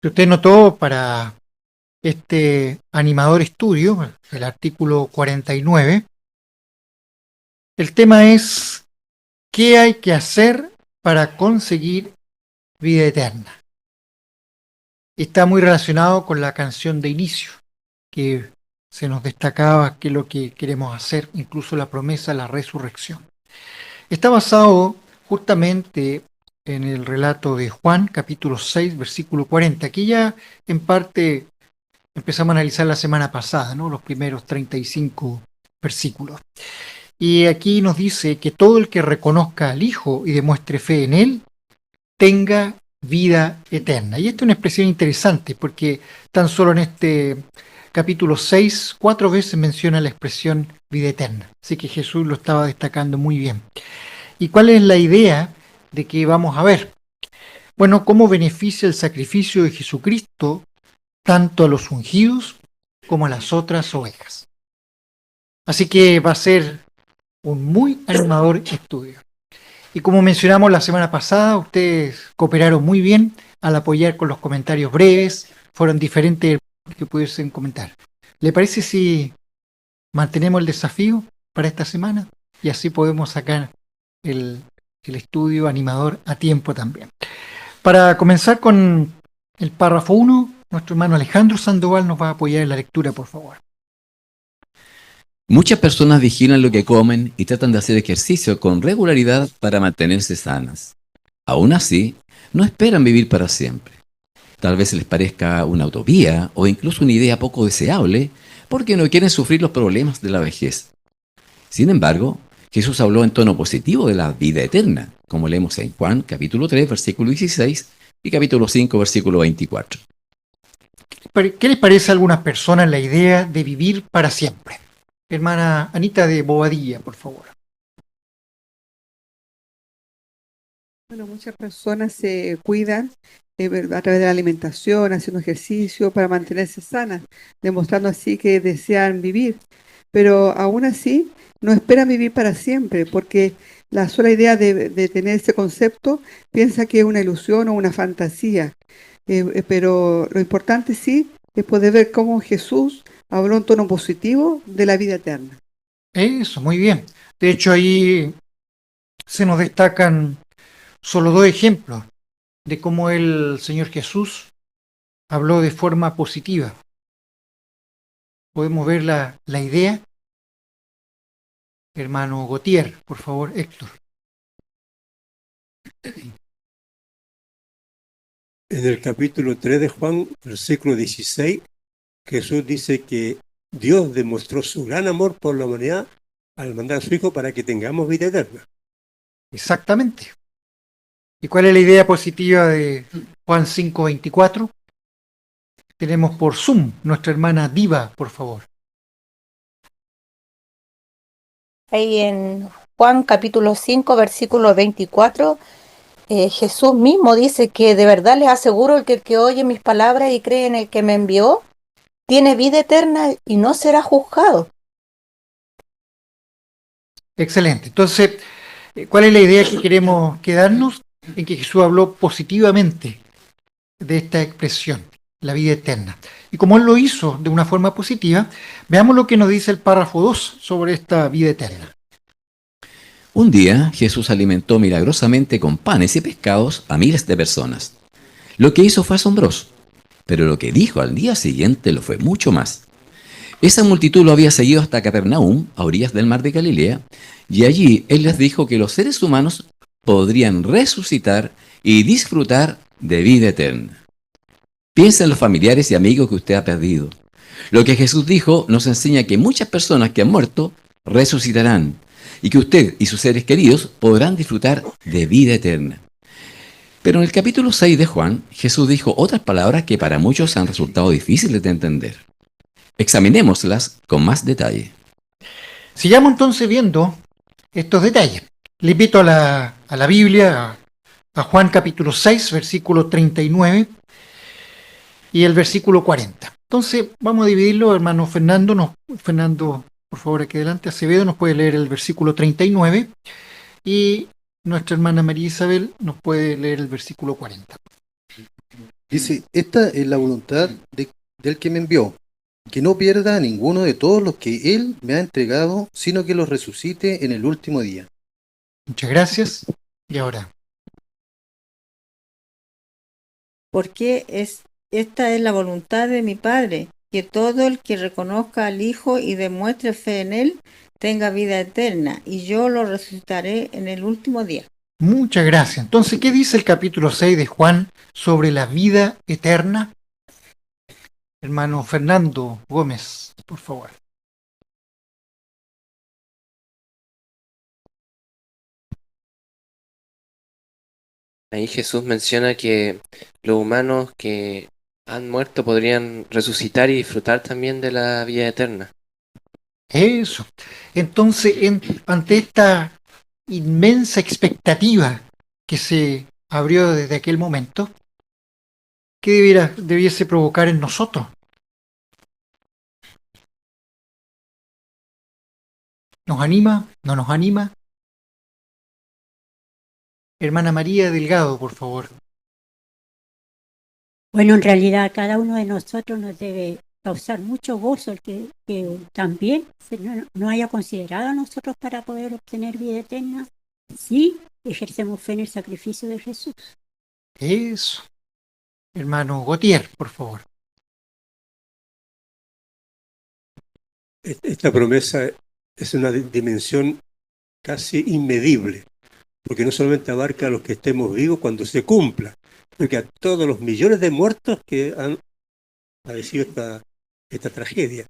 Si usted notó, para este animador estudio, el artículo 49, el tema es ¿qué hay que hacer para conseguir vida eterna? Está muy relacionado con la canción de inicio, que se nos destacaba qué es lo que queremos hacer, incluso la promesa de la resurrección. Está basado justamente en el relato de Juan, capítulo 6, versículo 40. Aquí ya en parte empezamos a analizar la semana pasada, ¿no? Los primeros 35 versículos. Y aquí nos dice que todo el que reconozca al Hijo y demuestre fe en Él, tenga vida eterna. Y esta es una expresión interesante porque tan solo en este capítulo 6, 4 veces menciona la expresión vida eterna. Así que Jesús lo estaba destacando muy bien. ¿Y cuál es la idea de que vamos a ver? Bueno, cómo beneficia el sacrificio de Jesucristo tanto a los ungidos como a las otras ovejas. Así que va a ser un muy animador estudio. Y como mencionamos la semana pasada, ustedes cooperaron muy bien al apoyar con los comentarios breves, fueron diferentes que pudiesen comentar. ¿Le parece si mantenemos el desafío para esta semana? Y así podemos sacar el, el estudio animador a tiempo también. Para comenzar con el párrafo 1, nuestro hermano Alejandro Sandoval nos va a apoyar en la lectura, por favor. Muchas personas vigilan lo que comen y tratan de hacer ejercicio con regularidad para mantenerse sanas. Aún así, no esperan vivir para siempre. Tal vez les parezca una utopía o incluso una idea poco deseable porque no quieren sufrir los problemas de la vejez. Sin embargo, Jesús habló en tono positivo de la vida eterna, como leemos en Juan capítulo 3, versículo 16 y capítulo 5, versículo 24. ¿Qué les parece a algunas personas la idea de vivir para siempre? Hermana Anita de Bobadilla, por favor. Bueno, muchas personas se cuidan a través de la alimentación, haciendo ejercicio para mantenerse sanas, demostrando así que desean vivir. Pero aún así no esperan vivir para siempre, porque la sola idea de tener ese concepto piensa que es una ilusión o una fantasía. Pero lo importante sí es poder ver cómo Jesús habló en tono positivo de la vida eterna. Eso, muy bien. De hecho, ahí se nos destacan solo 2 ejemplos de cómo el Señor Jesús habló de forma positiva. Podemos ver la idea. Hermano Gautier, por favor, Héctor. En el capítulo 3 de Juan, versículo 16, Jesús dice que Dios demostró su gran amor por la humanidad al mandar a su Hijo para que tengamos vida eterna. Exactamente. ¿Y cuál es la idea positiva de Juan 5:24? Tenemos por Zoom nuestra hermana Diva, por favor. Ahí en Juan capítulo 5, versículo 24, Jesús mismo dice que de verdad les aseguro que el que oye mis palabras y cree en el que me envió, tiene vida eterna y no será juzgado. Excelente. Entonces, ¿cuál es la idea que queremos quedarnos? En que Jesús habló positivamente de esta expresión, la vida eterna. Y como Él lo hizo de una forma positiva, veamos lo que nos dice el párrafo 2 sobre esta vida eterna. Un día, Jesús alimentó milagrosamente con panes y pescados a miles de personas. Lo que hizo fue asombroso, pero lo que dijo al día siguiente lo fue mucho más. Esa multitud lo había seguido hasta Capernaum, a orillas del mar de Galilea, y allí Él les dijo que los seres humanos podrían resucitar y disfrutar de vida eterna. Piensa en los familiares y amigos que usted ha perdido. Lo que Jesús dijo nos enseña que muchas personas que han muerto resucitarán y que usted y sus seres queridos podrán disfrutar de vida eterna. Pero en el capítulo 6 de Juan, Jesús dijo otras palabras que para muchos han resultado difíciles de entender. Examinémoslas con más detalle. Sigamos entonces viendo estos detalles. Le invito a la Biblia, a Juan capítulo 6, versículo 39 y el versículo 40. Entonces vamos a dividirlo, hermano Fernando. Fernando, por favor, aquí adelante. Acevedo nos puede leer el versículo 39 y nuestra hermana María Isabel nos puede leer el versículo 40. Dice, esta es la voluntad del que me envió, que no pierda a ninguno de todos los que Él me ha entregado, sino que los resucite en el último día. Muchas gracias. Y ahora, Porque esta es la voluntad de mi Padre, que todo el que reconozca al Hijo y demuestre fe en Él tenga vida eterna, y yo lo resucitaré en el último día. muchas gracias. Entonces, ¿qué dice el capítulo 6 de Juan sobre la vida eterna? Hermano Fernando Gómez, por favor. Ahí Jesús menciona que los humanos que han muerto podrían resucitar y disfrutar también de la vida eterna. Eso. Entonces, ante esta inmensa expectativa que se abrió desde aquel momento, ¿qué debiese provocar en nosotros? ¿Nos anima? ¿No nos anima? Hermana María Delgado, por favor. Bueno, en realidad cada uno de nosotros nos debe causar mucho gozo el que también no haya considerado a nosotros para poder obtener vida eterna si ejercemos fe en el sacrificio de Jesús. Eso. Hermano Gautier, por favor. Esta promesa es una dimensión casi inmedible, porque no solamente abarca a los que estemos vivos cuando se cumpla, sino que a todos los millones de muertos que han padecido esta tragedia.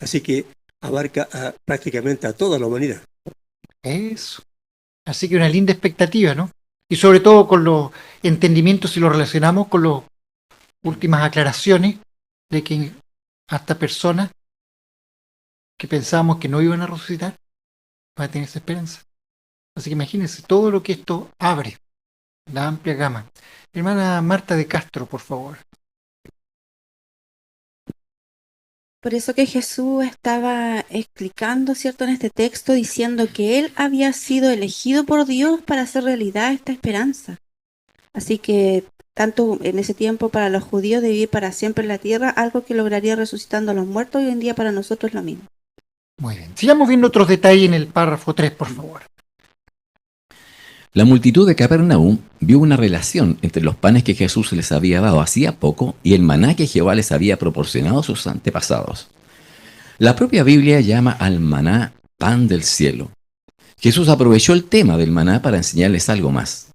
Así que abarca prácticamente a toda la humanidad. Eso. Así que una linda expectativa, ¿no? Y sobre todo con los entendimientos, si lo relacionamos con las últimas aclaraciones de que hasta personas que pensábamos que no iban a resucitar van a tener esa esperanza. Así que imagínense todo lo que esto abre, la amplia gama. Hermana Marta de Castro, por favor. Por eso que Jesús estaba explicando, ¿cierto?, en este texto, diciendo que Él había sido elegido por Dios para hacer realidad esta esperanza. Así que, tanto en ese tiempo para los judíos de vivir para siempre en la tierra, algo que lograría resucitando a los muertos, hoy en día para nosotros es lo mismo. Muy bien. Sigamos viendo otros detalles en el párrafo 3, por favor. La multitud de Capernaum vio una relación entre los panes que Jesús les había dado hacía poco y el maná que Jehová les había proporcionado a sus antepasados. La propia Biblia llama al maná pan del cielo. Jesús aprovechó el tema del maná para enseñarles algo más.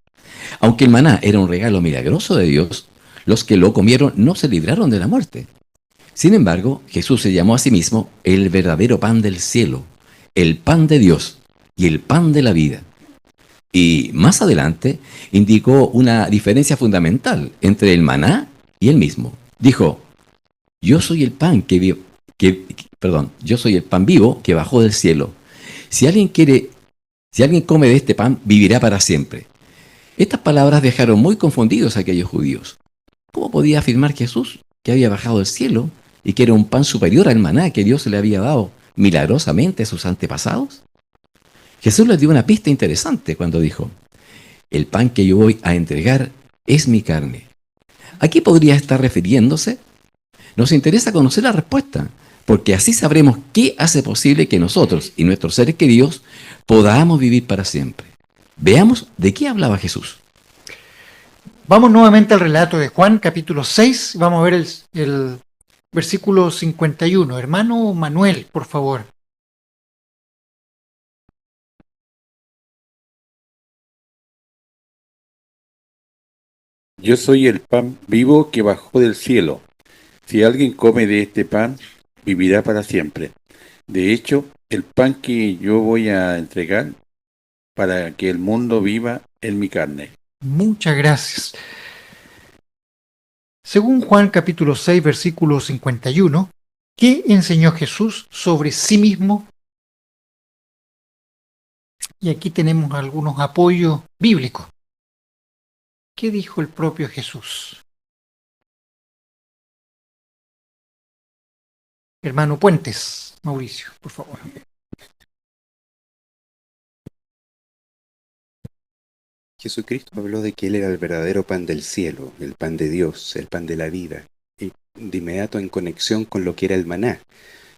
Aunque el maná era un regalo milagroso de Dios, los que lo comieron no se libraron de la muerte. Sin embargo, Jesús se llamó a sí mismo el verdadero pan del cielo, el pan de Dios y el pan de la vida. Y más adelante indicó una diferencia fundamental entre el maná y él mismo. Dijo, yo soy el pan yo soy el pan vivo que bajó del cielo. Si alguien come de este pan, vivirá para siempre. Estas palabras dejaron muy confundidos a aquellos judíos. ¿Cómo podía afirmar Jesús que había bajado del cielo y que era un pan superior al maná que Dios le había dado milagrosamente a sus antepasados? Jesús les dio una pista interesante cuando dijo, el pan que yo voy a entregar es mi carne. ¿A qué podría estar refiriéndose? Nos interesa conocer la respuesta, porque así sabremos qué hace posible que nosotros y nuestros seres queridos podamos vivir para siempre. Veamos de qué hablaba Jesús. Vamos nuevamente al relato de Juan, capítulo 6. Vamos a ver el versículo 51. Hermano Manuel, por favor. Yo soy el pan vivo que bajó del cielo. Si alguien come de este pan, vivirá para siempre. De hecho, el pan que yo voy a entregar para que el mundo viva en mi carne. Muchas gracias. Según Juan capítulo 6, versículo 51, ¿qué enseñó Jesús sobre sí mismo? Y aquí tenemos algunos apoyos bíblicos. ¿Qué dijo el propio Jesús? Hermano Puentes, Mauricio, por favor. Jesucristo habló de que Él era el verdadero pan del cielo, el pan de Dios, el pan de la vida, y de inmediato en conexión con lo que era el maná.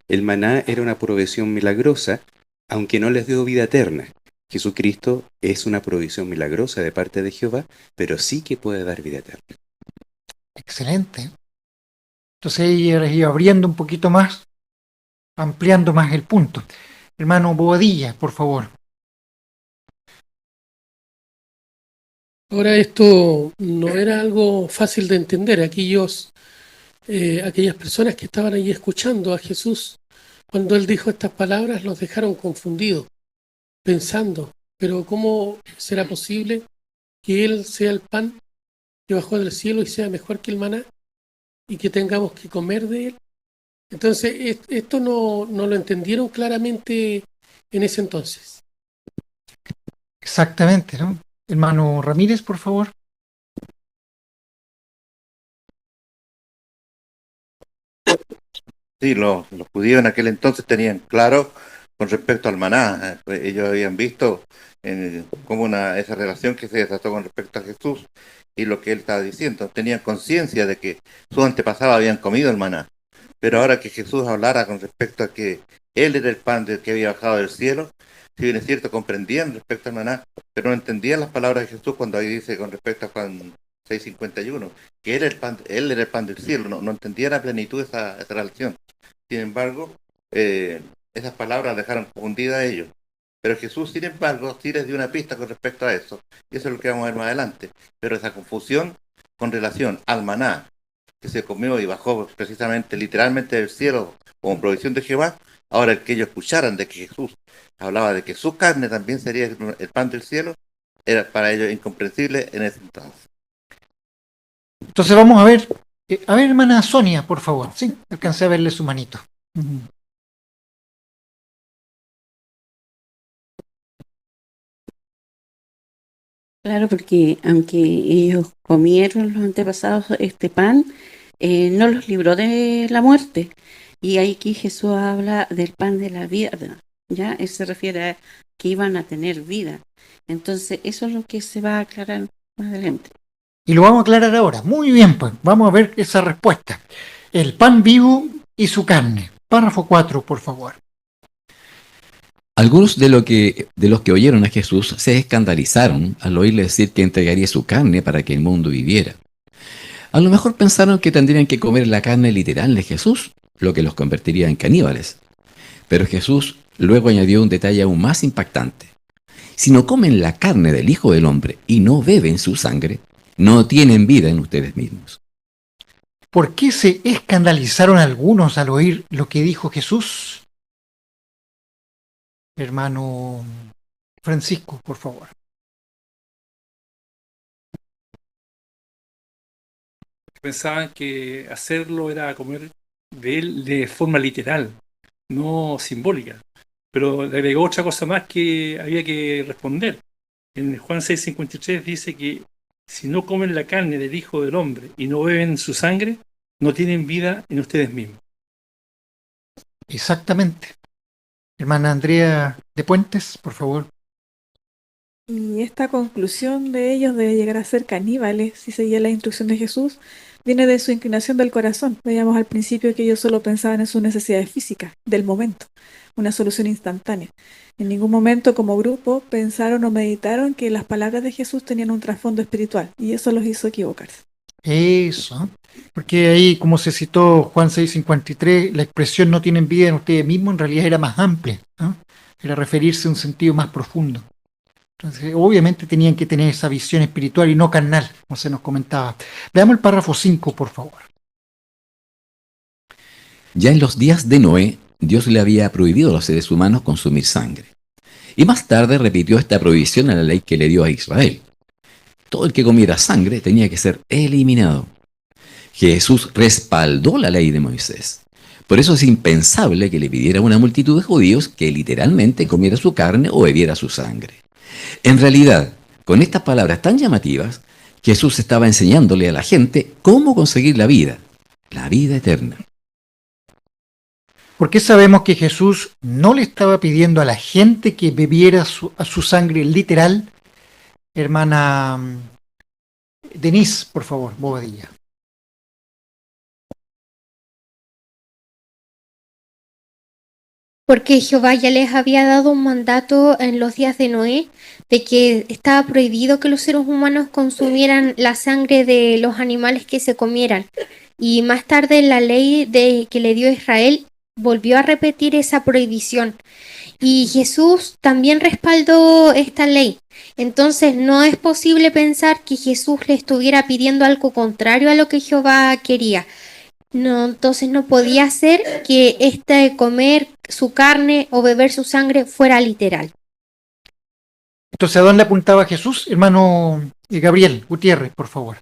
El maná era una provisión milagrosa, aunque no les dio vida eterna. Jesucristo es una provisión milagrosa de parte de Jehová, pero sí que puede dar vida eterna. Excelente. Entonces ella iba abriendo un poquito más, ampliando más el punto. Hermano Bobadilla, por favor. Ahora esto no era algo fácil de entender. Aquellas personas que estaban ahí escuchando a Jesús, cuando Él dijo estas palabras, los dejaron confundidos, pensando, pero ¿cómo será posible que Él sea el pan que bajó del cielo y sea mejor que el maná y que tengamos que comer de Él? Entonces, esto no lo entendieron claramente en ese entonces. Exactamente, ¿no? Hermano Ramírez, por favor. Sí, los judíos en aquel entonces tenían claro con respecto al maná. Ellos habían visto cómo esa relación que se desató con respecto a Jesús y lo que él estaba diciendo. Tenían conciencia de que sus antepasados habían comido el maná. Pero ahora que Jesús hablara con respecto a que él era el pan que había bajado del cielo, si bien es cierto, comprendían respecto al maná, pero no entendían las palabras de Jesús cuando ahí dice con respecto a Juan 6:51, que él era el pan del cielo, no entendían a plenitud esa relación. Sin embargo, esas palabras dejaron confundida a ellos. Pero Jesús, sin embargo, sí les dio una pista con respecto a eso. Y eso es lo que vamos a ver más adelante. Pero esa confusión con relación al maná, que se comió y bajó precisamente, literalmente del cielo, como provisión de Jehová, ahora el que ellos escucharan de que Jesús hablaba de que su carne también sería el pan del cielo, era para ellos incomprensible en ese entonces. Entonces vamos a ver, hermana Sonia, por favor. Sí, alcancé a verle su manito. Claro, porque aunque ellos comieron los antepasados este pan, no los libró de la muerte. Y aquí Jesús habla del pan de la vida, ¿ya? Él se refiere a que iban a tener vida. Entonces, eso es lo que se va a aclarar más adelante. Y lo vamos a aclarar ahora. Muy bien, pues vamos a ver esa respuesta. El pan vivo y su carne. Párrafo 4, por favor. Algunos de los que oyeron a Jesús se escandalizaron al oírle decir que entregaría su carne para que el mundo viviera. A lo mejor pensaron que tendrían que comer la carne literal de Jesús, lo que los convertiría en caníbales. Pero Jesús luego añadió un detalle aún más impactante. Si no comen la carne del Hijo del Hombre y no beben su sangre, no tienen vida en ustedes mismos. ¿Por qué se escandalizaron algunos al oír lo que dijo Jesús? Hermano Francisco, por favor. Pensaban que hacerlo era comer de él de forma literal, no simbólica. Pero le agregó otra cosa más que había que responder. En Juan 6:53 dice que si no comen la carne del Hijo del Hombre y no beben su sangre, no tienen vida en ustedes mismos. Exactamente. Hermana Andrea de Puentes, por favor. Y esta conclusión de ellos de llegar a ser caníbales, si seguía la instrucción de Jesús, viene de su inclinación del corazón. Veíamos al principio que ellos solo pensaban en sus necesidades físicas, del momento, una solución instantánea. En ningún momento como grupo pensaron o meditaron que las palabras de Jesús tenían un trasfondo espiritual, y eso los hizo equivocarse. Eso, porque ahí, como se citó Juan 6:53, la expresión no tienen vida en ustedes mismos, en realidad era más amplia, ¿no? Era referirse a un sentido más profundo. Entonces, obviamente tenían que tener esa visión espiritual y no carnal, como se nos comentaba. Veamos el párrafo 5, por favor. Ya en los días de Noé, Dios le había prohibido a los seres humanos consumir sangre. Y más tarde repitió esta prohibición a la ley que le dio a Israel. Todo el que comiera sangre tenía que ser eliminado. Jesús respaldó la ley de Moisés. Por eso es impensable que le pidiera a una multitud de judíos que literalmente comiera su carne o bebiera su sangre. En realidad, con estas palabras tan llamativas, Jesús estaba enseñándole a la gente cómo conseguir la vida eterna. ¿Por qué sabemos que Jesús no le estaba pidiendo a la gente que bebiera su sangre literal, Hermana Denise, por favor, Bobadilla. Porque Jehová ya les había dado un mandato en los días de Noé de que estaba prohibido que los seres humanos consumieran la sangre de los animales que se comieran. Y más tarde la ley que le dio a Israel volvió a repetir esa prohibición. Y Jesús también respaldó esta ley. Entonces no es posible pensar que Jesús le estuviera pidiendo algo contrario a lo que Jehová quería. No, entonces no podía ser que comer su carne o beber su sangre fuera literal. Entonces, ¿a dónde apuntaba Jesús? Hermano Gabriel Gutiérrez, por favor.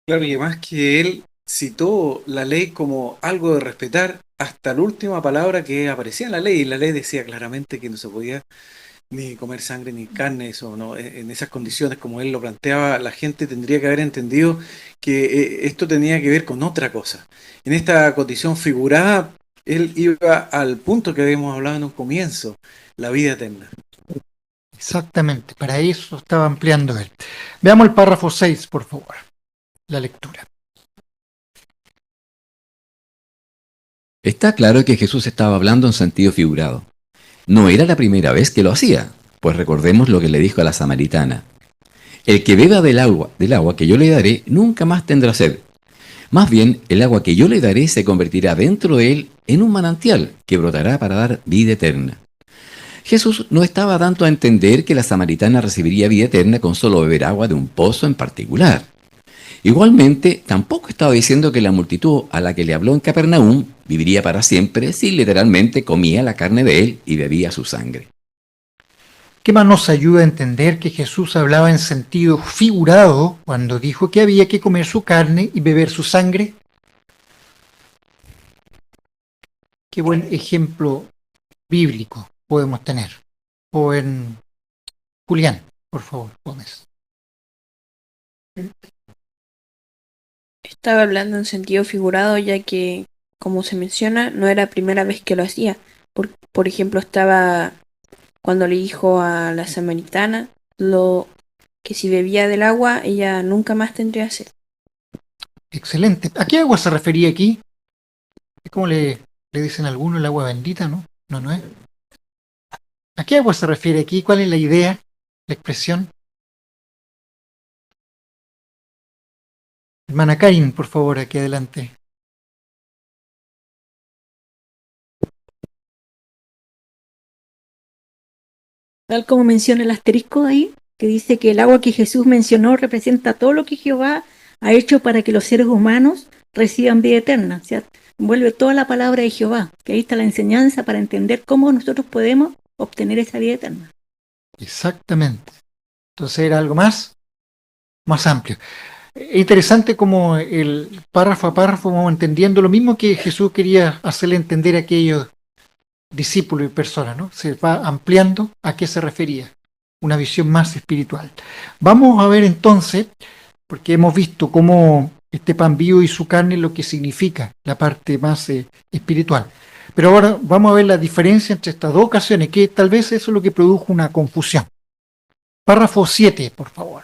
Claro, y además que él citó la ley como algo de respetar hasta la última palabra que aparecía en la ley, y la ley decía claramente que no se podía ni comer sangre ni carne, eso, ¿no? En esas condiciones, como él lo planteaba, la gente tendría que haber entendido que esto tenía que ver con otra cosa. En esta condición figurada, él iba al punto que habíamos hablado en un comienzo, la vida eterna. Exactamente, para eso estaba ampliando él. Veamos el párrafo 6, por favor, la lectura. Está claro que Jesús estaba hablando en sentido figurado. No era la primera vez que lo hacía, pues recordemos lo que le dijo a la samaritana. El que beba del agua que yo le daré, nunca más tendrá sed. Más bien, el agua que yo le daré se convertirá dentro de él en un manantial que brotará para dar vida eterna. Jesús no estaba dando a entender que la samaritana recibiría vida eterna con solo beber agua de un pozo en particular. Igualmente, tampoco estaba diciendo que la multitud a la que le habló en Capernaum viviría para siempre si literalmente comía la carne de él y bebía su sangre. ¿Qué más nos ayuda a entender que Jesús hablaba en sentido figurado cuando dijo que había que comer su carne y beber su sangre? Qué buen ejemplo bíblico podemos tener. O en Julián, por favor, Gómez. Estaba hablando en sentido figurado, ya que, como se menciona, no era la primera vez que lo hacía. Por ejemplo, estaba cuando le dijo a la samaritana que si bebía del agua, ella nunca más tendría sed. Excelente. ¿A qué agua se refería aquí? Es como le dicen algunos, el agua bendita, ¿no? No es. ¿A qué agua se refiere aquí? ¿Cuál es la idea, la expresión? Hermana Karin, por favor, aquí adelante. Tal como menciona el asterisco ahí, que dice que el agua que Jesús mencionó representa todo lo que Jehová ha hecho para que los seres humanos reciban vida eterna. O sea, envuelve toda la palabra de Jehová, que ahí está la enseñanza para entender cómo nosotros podemos obtener esa vida eterna. Exactamente. Entonces era algo más amplio. Es interesante como el párrafo a párrafo vamos entendiendo lo mismo que Jesús quería hacerle entender a aquellos discípulos y personas, ¿no? Se va ampliando a qué se refería, una visión más espiritual. Vamos a ver entonces, porque hemos visto cómo este pan vivo y su carne lo que significa, la parte más espiritual. Pero ahora vamos a ver la diferencia entre estas dos ocasiones, que tal vez eso es lo que produjo una confusión. Párrafo 7, por favor.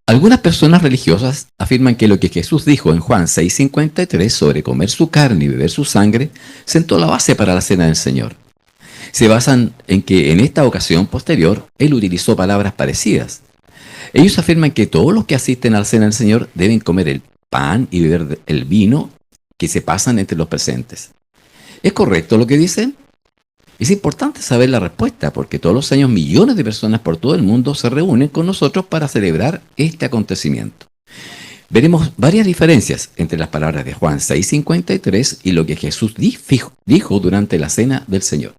Algunas personas religiosas afirman que lo que Jesús dijo en Juan 6:53 sobre comer su carne y beber su sangre sentó la base para la cena del Señor. Se basan en que en esta ocasión posterior Él utilizó palabras parecidas. Ellos afirman que todos los que asisten a la cena del Señor deben comer el pan y beber el vino que se pasan entre los presentes. ¿Es correcto lo que dicen? Es importante saber la respuesta porque todos los años millones de personas por todo el mundo se reúnen con nosotros para celebrar este acontecimiento. Veremos varias diferencias entre las palabras de Juan 6:53 y lo que Jesús dijo durante la cena del Señor.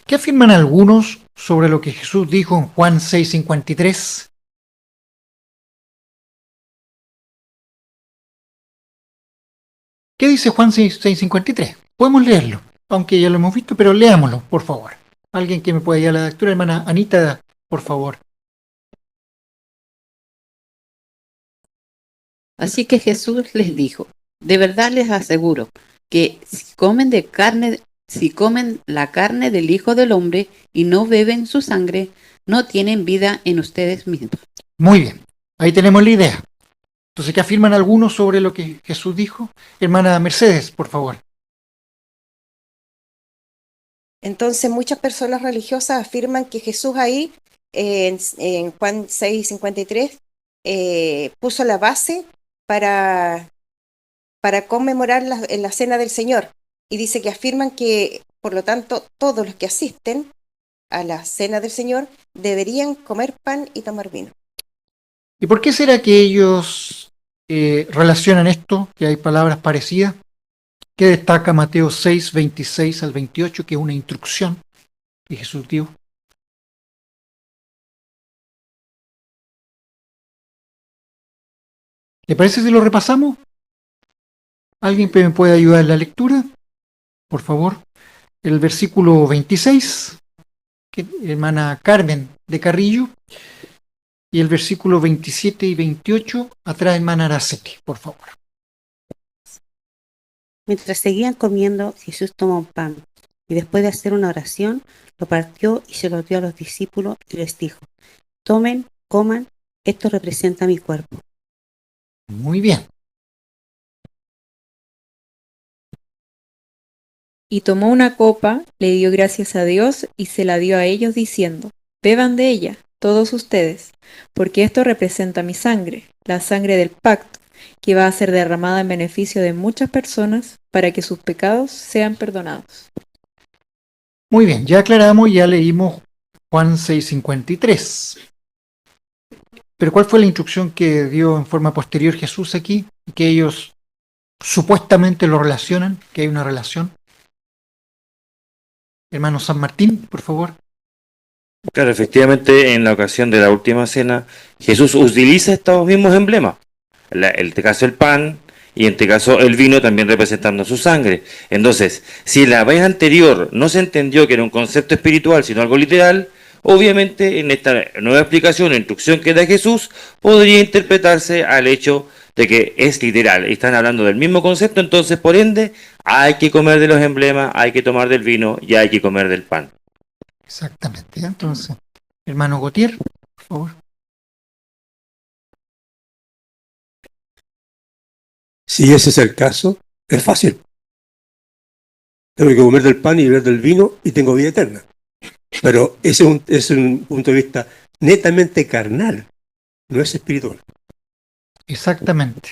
¿Qué afirman algunos sobre lo que Jesús dijo en Juan 6:53? ¿Qué dice Juan 6:53? Podemos leerlo, aunque ya lo hemos visto, pero leámoslo, por favor. Alguien que me pueda ir a la lectura, hermana Anita, por favor. Así que Jesús les dijo: de verdad les aseguro que si comen de carne Si comen la carne del Hijo del Hombre y no beben su sangre, no tienen vida en ustedes mismos. Muy bien, ahí tenemos la idea. Entonces, ¿qué afirman algunos sobre lo que Jesús dijo? Hermana Mercedes, por favor. Entonces, muchas personas religiosas afirman que Jesús ahí, en Juan 6:53, puso la base para, para conmemorar la cena del Señor. Y dice que afirman que, por lo tanto, todos los que asisten a la cena del Señor deberían comer pan y tomar vino. ¿Y por qué será que ellos relacionan esto, que hay palabras parecidas? ¿Qué destaca Mateo 6, 26 al 28, que es una instrucción que Jesús dio? ¿Le parece si lo repasamos? ¿Alguien me puede ayudar en la lectura? Por favor. El versículo 26, hermana Carmen de Carrillo, y el versículo 27 y 28, atrás hermana Araceli, por favor. Mientras seguían comiendo, Jesús tomó un pan y después de hacer una oración, lo partió y se lo dio a los discípulos y les dijo: tomen, coman, esto representa mi cuerpo. Muy bien. Y tomó una copa, le dio gracias a Dios y se la dio a ellos diciendo: beban de ella, todos ustedes, porque esto representa mi sangre, la sangre del pacto, que va a ser derramada en beneficio de muchas personas para que sus pecados sean perdonados. Muy bien, ya aclaramos, ya leímos Juan 6:53. Pero ¿cuál fue la instrucción que dio en forma posterior Jesús aquí? Que ellos supuestamente lo relacionan, que hay una relación. Hermano San Martín, por favor. Claro, efectivamente, en la ocasión de la última cena, Jesús utiliza estos mismos emblemas. En este caso el pan y en este caso el vino también representando su sangre. Entonces, si la vez anterior no se entendió que era un concepto espiritual, sino algo literal, obviamente en esta nueva explicación o instrucción que da Jesús, podría interpretarse al hecho de que es literal. Están hablando del mismo concepto, entonces por ende hay que comer de los emblemas, hay que tomar del vino y hay que comer del pan. Exactamente. Entonces, hermano Gautier, por favor. Si ese es el caso, es fácil. Tengo que comer del pan y beber del vino y tengo vida eterna. Pero ese es un punto de vista netamente carnal, no es espiritual. Exactamente.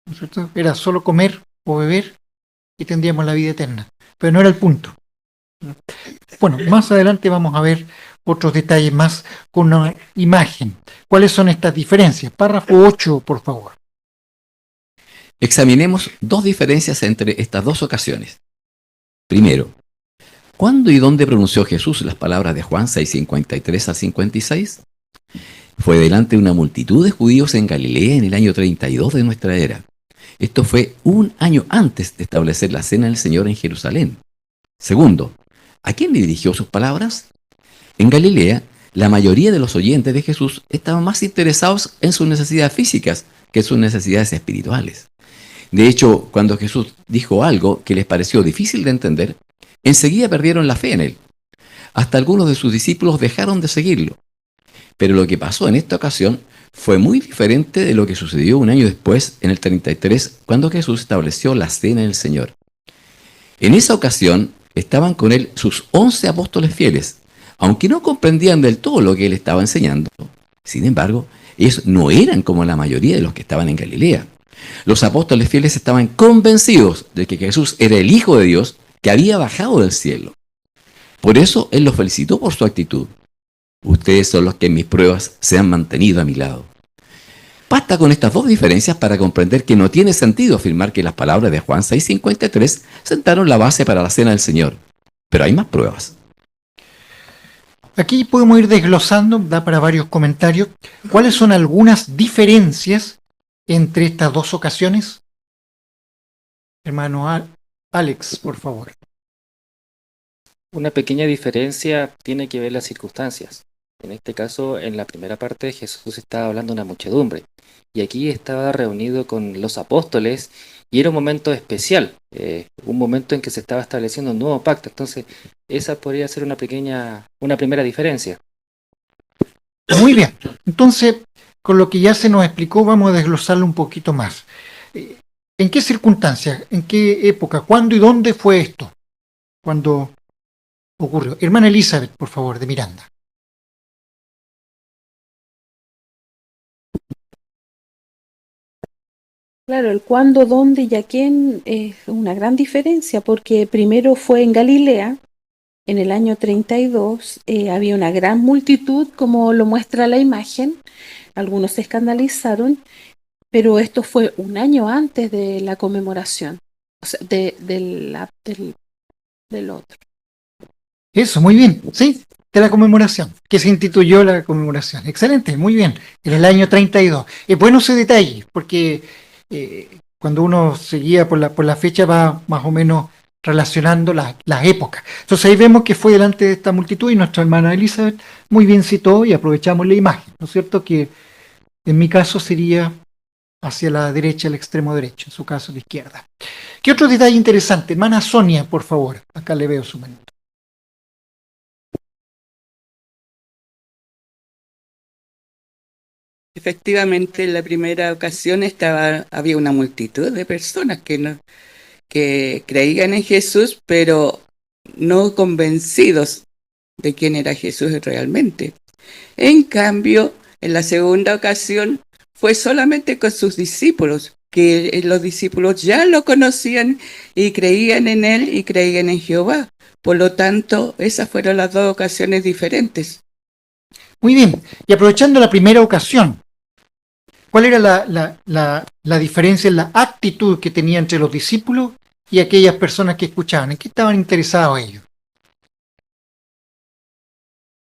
¿No es cierto? Era solo comer o beber y tendríamos la vida eterna. Pero no era el punto. Bueno, más adelante vamos a ver otros detalles más con una imagen. ¿Cuáles son estas diferencias? Párrafo 8, por favor. Examinemos dos diferencias entre estas dos ocasiones. Primero, ¿cuándo y dónde pronunció Jesús las palabras de Juan 6:53 al 56? Fue delante de una multitud de judíos en Galilea en el año 32 de nuestra era. Esto fue un año antes de establecer la cena del Señor en Jerusalén. Segundo, ¿a quién le dirigió sus palabras? En Galilea, la mayoría de los oyentes de Jesús estaban más interesados en sus necesidades físicas que en sus necesidades espirituales. De hecho, cuando Jesús dijo algo que les pareció difícil de entender, enseguida perdieron la fe en él. Hasta algunos de sus discípulos dejaron de seguirlo. Pero lo que pasó en esta ocasión fue muy diferente de lo que sucedió un año después, en el 33, cuando Jesús estableció la cena del Señor. En esa ocasión estaban con él sus 11 apóstoles fieles, aunque no comprendían del todo lo que él estaba enseñando. Sin embargo, ellos no eran como la mayoría de los que estaban en Galilea. Los apóstoles fieles estaban convencidos de que Jesús era el Hijo de Dios que había bajado del cielo. Por eso él los felicitó por su actitud. Ustedes son los que en mis pruebas se han mantenido a mi lado. Basta con estas dos diferencias para comprender que no tiene sentido afirmar que las palabras de Juan 6:53 sentaron la base para la cena del Señor. Pero hay más pruebas. Aquí podemos ir desglosando, da para varios comentarios. ¿Cuáles son algunas diferencias entre estas dos ocasiones? Hermano Alex, por favor. Una pequeña diferencia tiene que ver las circunstancias. En este caso, en la primera parte, Jesús estaba hablando a una muchedumbre y aquí estaba reunido con los apóstoles y era un momento especial, un momento en que se estaba estableciendo un nuevo pacto. Entonces, esa podría ser una primera diferencia. Muy bien. Entonces, con lo que ya se nos explicó, vamos a desglosarlo un poquito más. ¿En qué circunstancias, en qué época, cuándo y dónde fue esto? ¿Cuándo ocurrió? Hermana Elizabeth, por favor, de Miranda. Claro, el cuándo, dónde y a quién es una gran diferencia, porque primero fue en Galilea, en el año 32, había una gran multitud, como lo muestra la imagen, algunos se escandalizaron, pero esto fue un año antes de la conmemoración, o sea, del otro. Eso, muy bien, sí, de la conmemoración, que se instituyó la conmemoración. Excelente, muy bien, en el año 32. Es bueno ese detalle, porque cuando uno se guía por la fecha va más o menos relacionando las épocas. Entonces ahí vemos que fue delante de esta multitud y nuestra hermana Elizabeth muy bien citó y aprovechamos la imagen, ¿no es cierto? Que en mi caso sería hacia la derecha, el extremo derecho, en su caso la izquierda. ¿Qué otro detalle interesante? Hermana Sonia, por favor, acá le veo su mano. Efectivamente, en la primera ocasión había una multitud de personas que creían en Jesús, pero no convencidos de quién era Jesús realmente. En cambio, en la segunda ocasión fue solamente con sus discípulos, que los discípulos ya lo conocían y creían en él y creían en Jehová. Por lo tanto, esas fueron las dos ocasiones diferentes. Muy bien, y aprovechando la primera ocasión, ¿cuál era la diferencia en la actitud que tenía entre los discípulos y aquellas personas que escuchaban? ¿En qué estaban interesados ellos?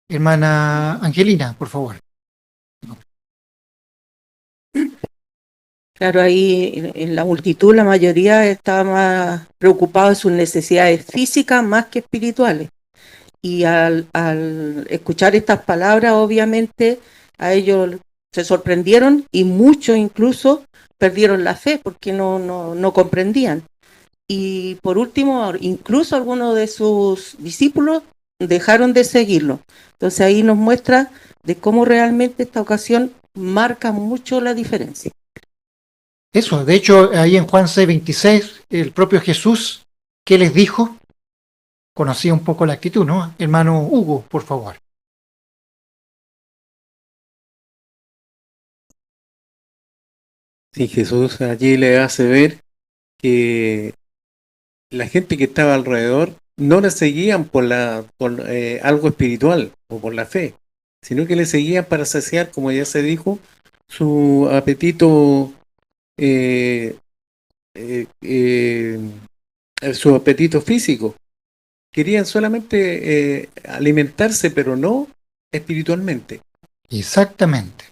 Hermana Angelina, por favor. Claro, ahí en la multitud la mayoría estaba más preocupada de sus necesidades físicas más que espirituales. Y al escuchar estas palabras, obviamente, a ellos se sorprendieron y muchos incluso perdieron la fe porque no comprendían. Y por último, incluso algunos de sus discípulos dejaron de seguirlo. Entonces ahí nos muestra de cómo realmente esta ocasión marca mucho la diferencia. Eso, de hecho, ahí en Juan 6:26, el propio Jesús, ¿qué les dijo? Conocía un poco la actitud, ¿no? Hermano Hugo, por favor. Sí, Jesús allí le hace ver que la gente que estaba alrededor no le seguían por algo espiritual o por la fe, sino que le seguían para saciar, como ya se dijo, su apetito su apetito físico. Querían solamente alimentarse, pero no espiritualmente. Exactamente.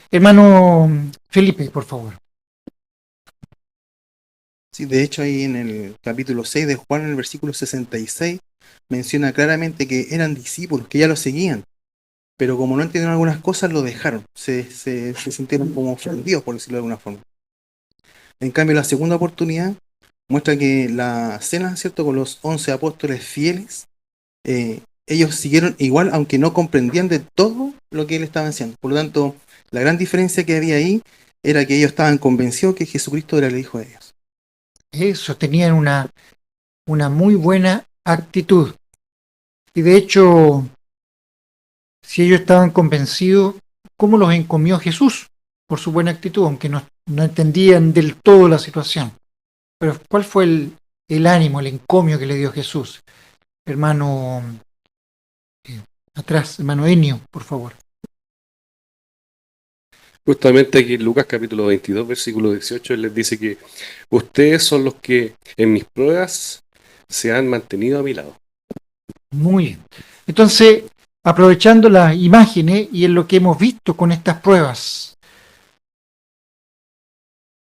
Hermano Felipe, por favor. Sí, de hecho ahí en el capítulo 6 de Juan, en el versículo 66, menciona claramente que eran discípulos, que ya lo seguían, pero como no entendieron algunas cosas, lo dejaron, se sintieron como ofendidos, por decirlo de alguna forma. En cambio, la segunda oportunidad muestra que la cena, ¿cierto?, con los 11 apóstoles fieles, ellos siguieron igual, aunque no comprendían de todo lo que él estaba enseñando. Por lo tanto, la gran diferencia que había ahí era que ellos estaban convencidos que Jesucristo era el Hijo de Dios. Eso, tenían una muy buena actitud. Y de hecho, si ellos estaban convencidos, ¿cómo los encomió Jesús? Por su buena actitud, aunque no entendían del todo la situación. Pero ¿cuál fue el ánimo, el encomio que le dio Jesús? Hermano, atrás, hermano Enio, por favor. Justamente aquí en Lucas capítulo 22, versículo 18, él les dice que ustedes son los que en mis pruebas se han mantenido a mi lado. Muy bien. Entonces, aprovechando las imágenes y en lo que hemos visto con estas pruebas,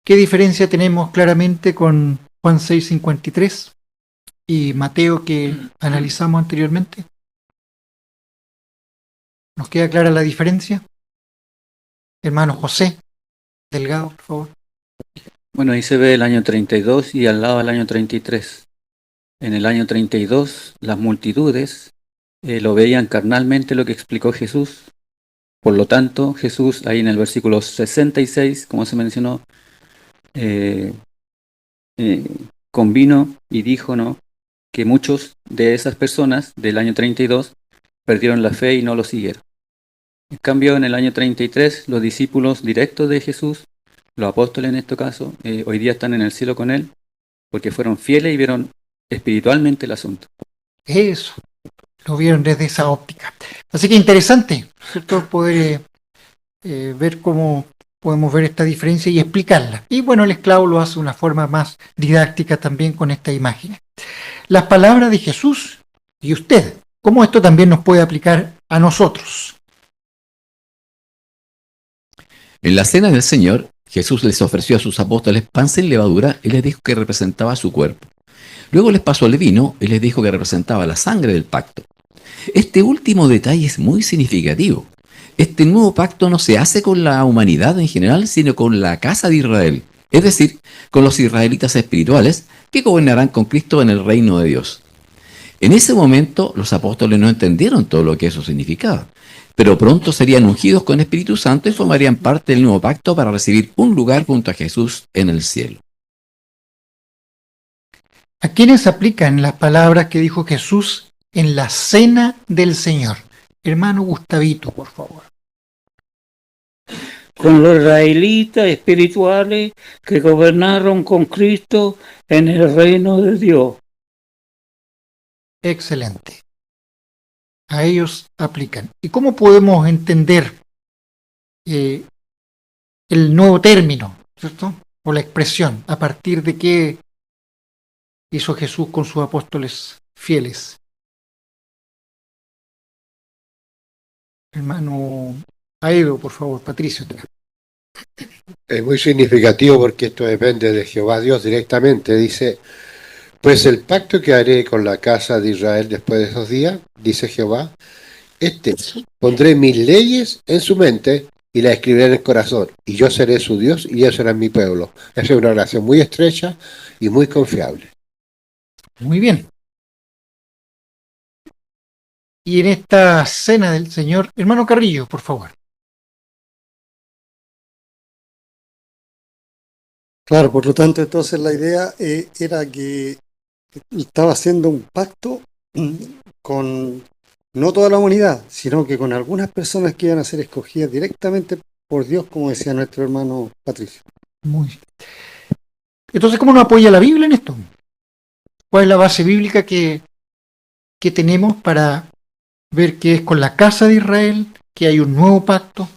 ¿qué diferencia tenemos claramente con Juan 6:53 y Mateo que analizamos anteriormente? ¿Nos queda clara la diferencia? Hermano José Delgado, por favor. Bueno, ahí se ve el año 32 y al lado el año 33. En el año 32 las multitudes lo veían carnalmente lo que explicó Jesús. Por lo tanto, Jesús ahí en el versículo 66, como se mencionó, convino y dijo, ¿no?, que muchos de esas personas del año 32 perdieron la fe y no lo siguieron. En cambio, en el año 33, los discípulos directos de Jesús, los apóstoles en este caso, hoy día están en el cielo con Él, porque fueron fieles y vieron espiritualmente el asunto. Eso, lo vieron desde esa óptica. Así que interesante, ¿cierto?, poder ver cómo podemos ver esta diferencia y explicarla. Y bueno, el esclavo lo hace de una forma más didáctica también con esta imagen. Las palabras de Jesús y usted, ¿cómo esto también nos puede aplicar a nosotros? En la cena del Señor, Jesús les ofreció a sus apóstoles pan sin levadura y les dijo que representaba su cuerpo. Luego les pasó el vino y les dijo que representaba la sangre del pacto. Este último detalle es muy significativo. Este nuevo pacto no se hace con la humanidad en general, sino con la casa de Israel, es decir, con los israelitas espirituales que gobernarán con Cristo en el reino de Dios. En ese momento los apóstoles no entendieron todo lo que eso significaba, pero pronto serían ungidos con Espíritu Santo y formarían parte del nuevo pacto para recibir un lugar junto a Jesús en el cielo. ¿A quiénes aplican las palabras que dijo Jesús en la cena del Señor? Hermano Gustavito, por favor. Con los israelitas espirituales que gobernaron con Cristo en el reino de Dios. Excelente. A ellos aplican. ¿Y cómo podemos entender el nuevo término, ¿cierto?, o la expresión? ¿A partir de qué hizo Jesús con sus apóstoles fieles? Hermano Aedo, por favor, Patricio. Es muy significativo porque esto depende de Jehová Dios directamente. Dice, pues el pacto que haré con la casa de Israel después de esos días, dice Jehová, pondré mis leyes en su mente y las escribiré en el corazón, y yo seré su Dios y ellos serán mi pueblo. Esa es una relación muy estrecha y muy confiable. Muy bien. Y en esta cena del Señor, hermano Carrillo, por favor. Claro, por lo tanto, entonces la idea era que estaba haciendo un pacto con no toda la humanidad, sino que con algunas personas que iban a ser escogidas directamente por Dios, como decía nuestro hermano Patricio. Muy bien. Entonces, ¿cómo nos apoya la Biblia en esto? ¿Cuál es la base bíblica que tenemos para ver que es con la casa de Israel, que hay un nuevo pacto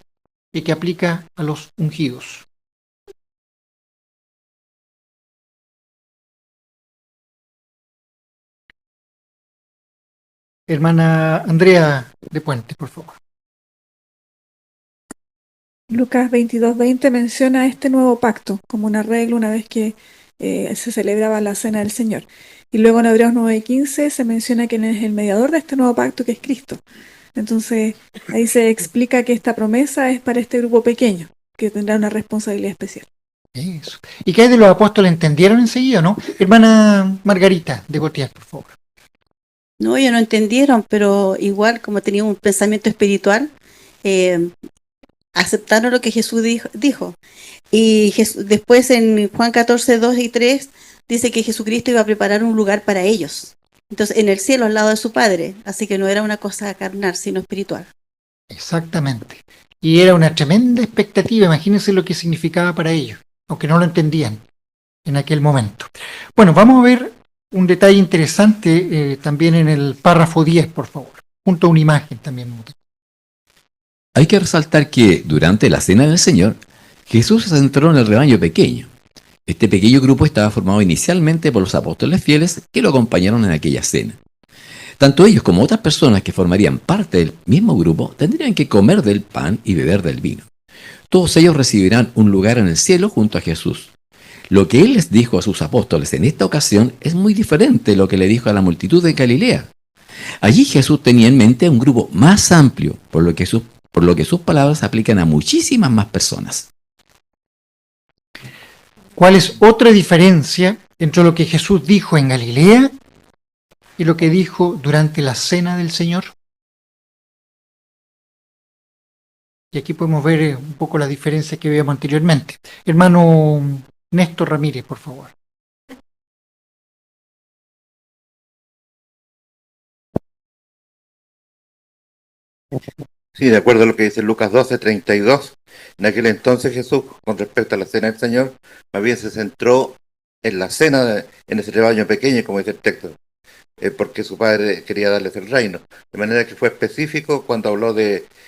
y que aplica a los ungidos? Hermana Andrea de Puente, por favor. Lucas 22:20 menciona este nuevo pacto como un arreglo una vez que se celebraba la cena del Señor. Y luego en Hebreos 9:15 se menciona quién es el mediador de este nuevo pacto, que es Cristo. Entonces ahí se explica que esta promesa es para este grupo pequeño, que tendrá una responsabilidad especial. Eso. ¿Y qué hay de los apóstoles? ¿Entendieron enseguida, no? Hermana Margarita de Gotier, por favor. No, ellos no entendieron, pero igual como tenían un pensamiento espiritual, aceptaron lo que Jesús dijo. Y después en Juan 14:2 y 3 dice que Jesucristo iba a preparar un lugar para ellos. Entonces, en el cielo, al lado de su Padre. Así que no era una cosa carnal, sino espiritual. Exactamente. Y era una tremenda expectativa. Imagínense lo que significaba para ellos, aunque no lo entendían en aquel momento. Bueno, vamos a ver un detalle interesante también en el párrafo 10, por favor, junto a una imagen también. Hay que resaltar que durante la cena del Señor, Jesús se centró en el rebaño pequeño. Este pequeño grupo estaba formado inicialmente por los apóstoles fieles que lo acompañaron en aquella cena. Tanto ellos como otras personas que formarían parte del mismo grupo tendrían que comer del pan y beber del vino. Todos ellos recibirán un lugar en el cielo junto a Jesús. Lo que Él les dijo a sus apóstoles en esta ocasión es muy diferente de lo que le dijo a la multitud de Galilea. Allí Jesús tenía en mente un grupo más amplio, por lo que sus palabras aplican a muchísimas más personas. ¿Cuál es otra diferencia entre lo que Jesús dijo en Galilea y lo que dijo durante la cena del Señor? Y aquí podemos ver un poco la diferencia que veíamos anteriormente. Hermano Néstor Ramírez, por favor. Sí, de acuerdo a lo que dice Lucas 12:32, en aquel entonces Jesús, con respecto a la cena del Señor, más bien se centró en la cena, en ese rebaño pequeño, como dice el texto, porque su padre quería darles el reino. De manera que fue específico cuando habló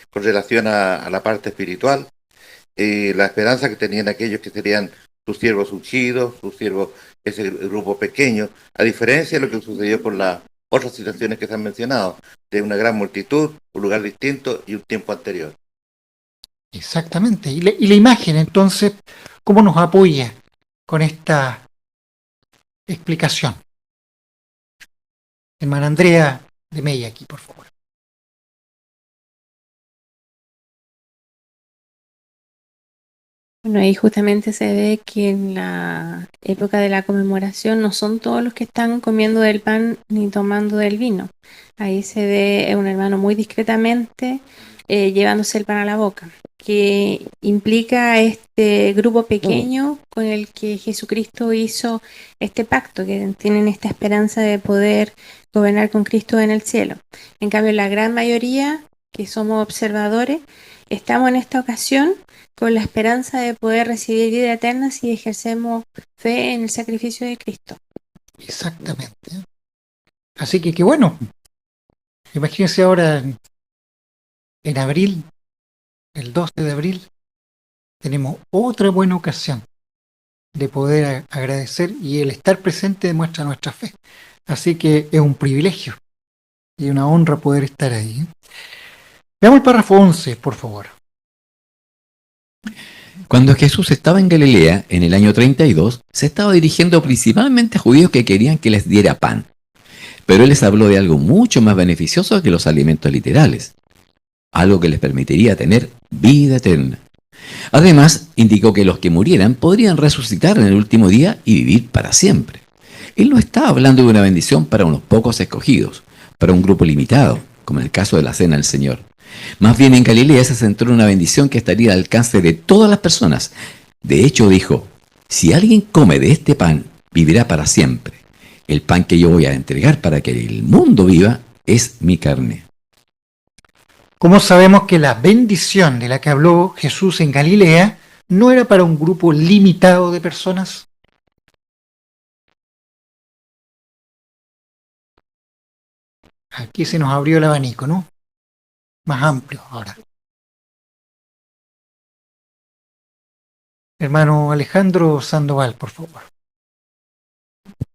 con relación a la parte espiritual, la esperanza que tenían aquellos que serían sus siervos ungidos, sus siervos, ese grupo pequeño, a diferencia de lo que sucedió con las otras situaciones que se han mencionado, de una gran multitud, un lugar distinto y un tiempo anterior. Exactamente. Y la imagen, entonces, ¿cómo nos apoya con esta explicación? Hermana Andrea de Mella, aquí, por favor. Bueno, ahí justamente se ve que en la época de la conmemoración no son todos los que están comiendo del pan ni tomando del vino. Ahí se ve un hermano muy discretamente llevándose el pan a la boca, que implica este grupo pequeño con el que Jesucristo hizo este pacto, que tienen esta esperanza de poder gobernar con Cristo en el cielo. En cambio, la gran mayoría, que somos observadores, estamos en esta ocasión con la esperanza de poder recibir vida eterna si ejercemos fe en el sacrificio de Cristo. Exactamente. Así que qué bueno. Imagínense ahora en abril, el 12 de abril, tenemos otra buena ocasión de poder agradecer, y el estar presente demuestra nuestra fe. Así que es un privilegio y una honra poder estar ahí. Veamos el párrafo 11, por favor. Cuando Jesús estaba en Galilea, en el año 32, se estaba dirigiendo principalmente a judíos que querían que les diera pan. Pero él les habló de algo mucho más beneficioso que los alimentos literales, algo que les permitiría tener vida eterna. Además, indicó que los que murieran podrían resucitar en el último día y vivir para siempre. Él no estaba hablando de una bendición para unos pocos escogidos, para un grupo limitado, como en el caso de la cena del Señor. Más bien en Galilea se centró en una bendición que estaría al alcance de todas las personas. De hecho dijo, si alguien come de este pan, vivirá para siempre. El pan que yo voy a entregar para que el mundo viva es mi carne. ¿Cómo sabemos que la bendición de la que habló Jesús en Galilea no era para un grupo limitado de personas? Aquí se nos abrió el abanico, ¿no? Más amplio ahora. Hermano Alejandro Sandoval, por favor.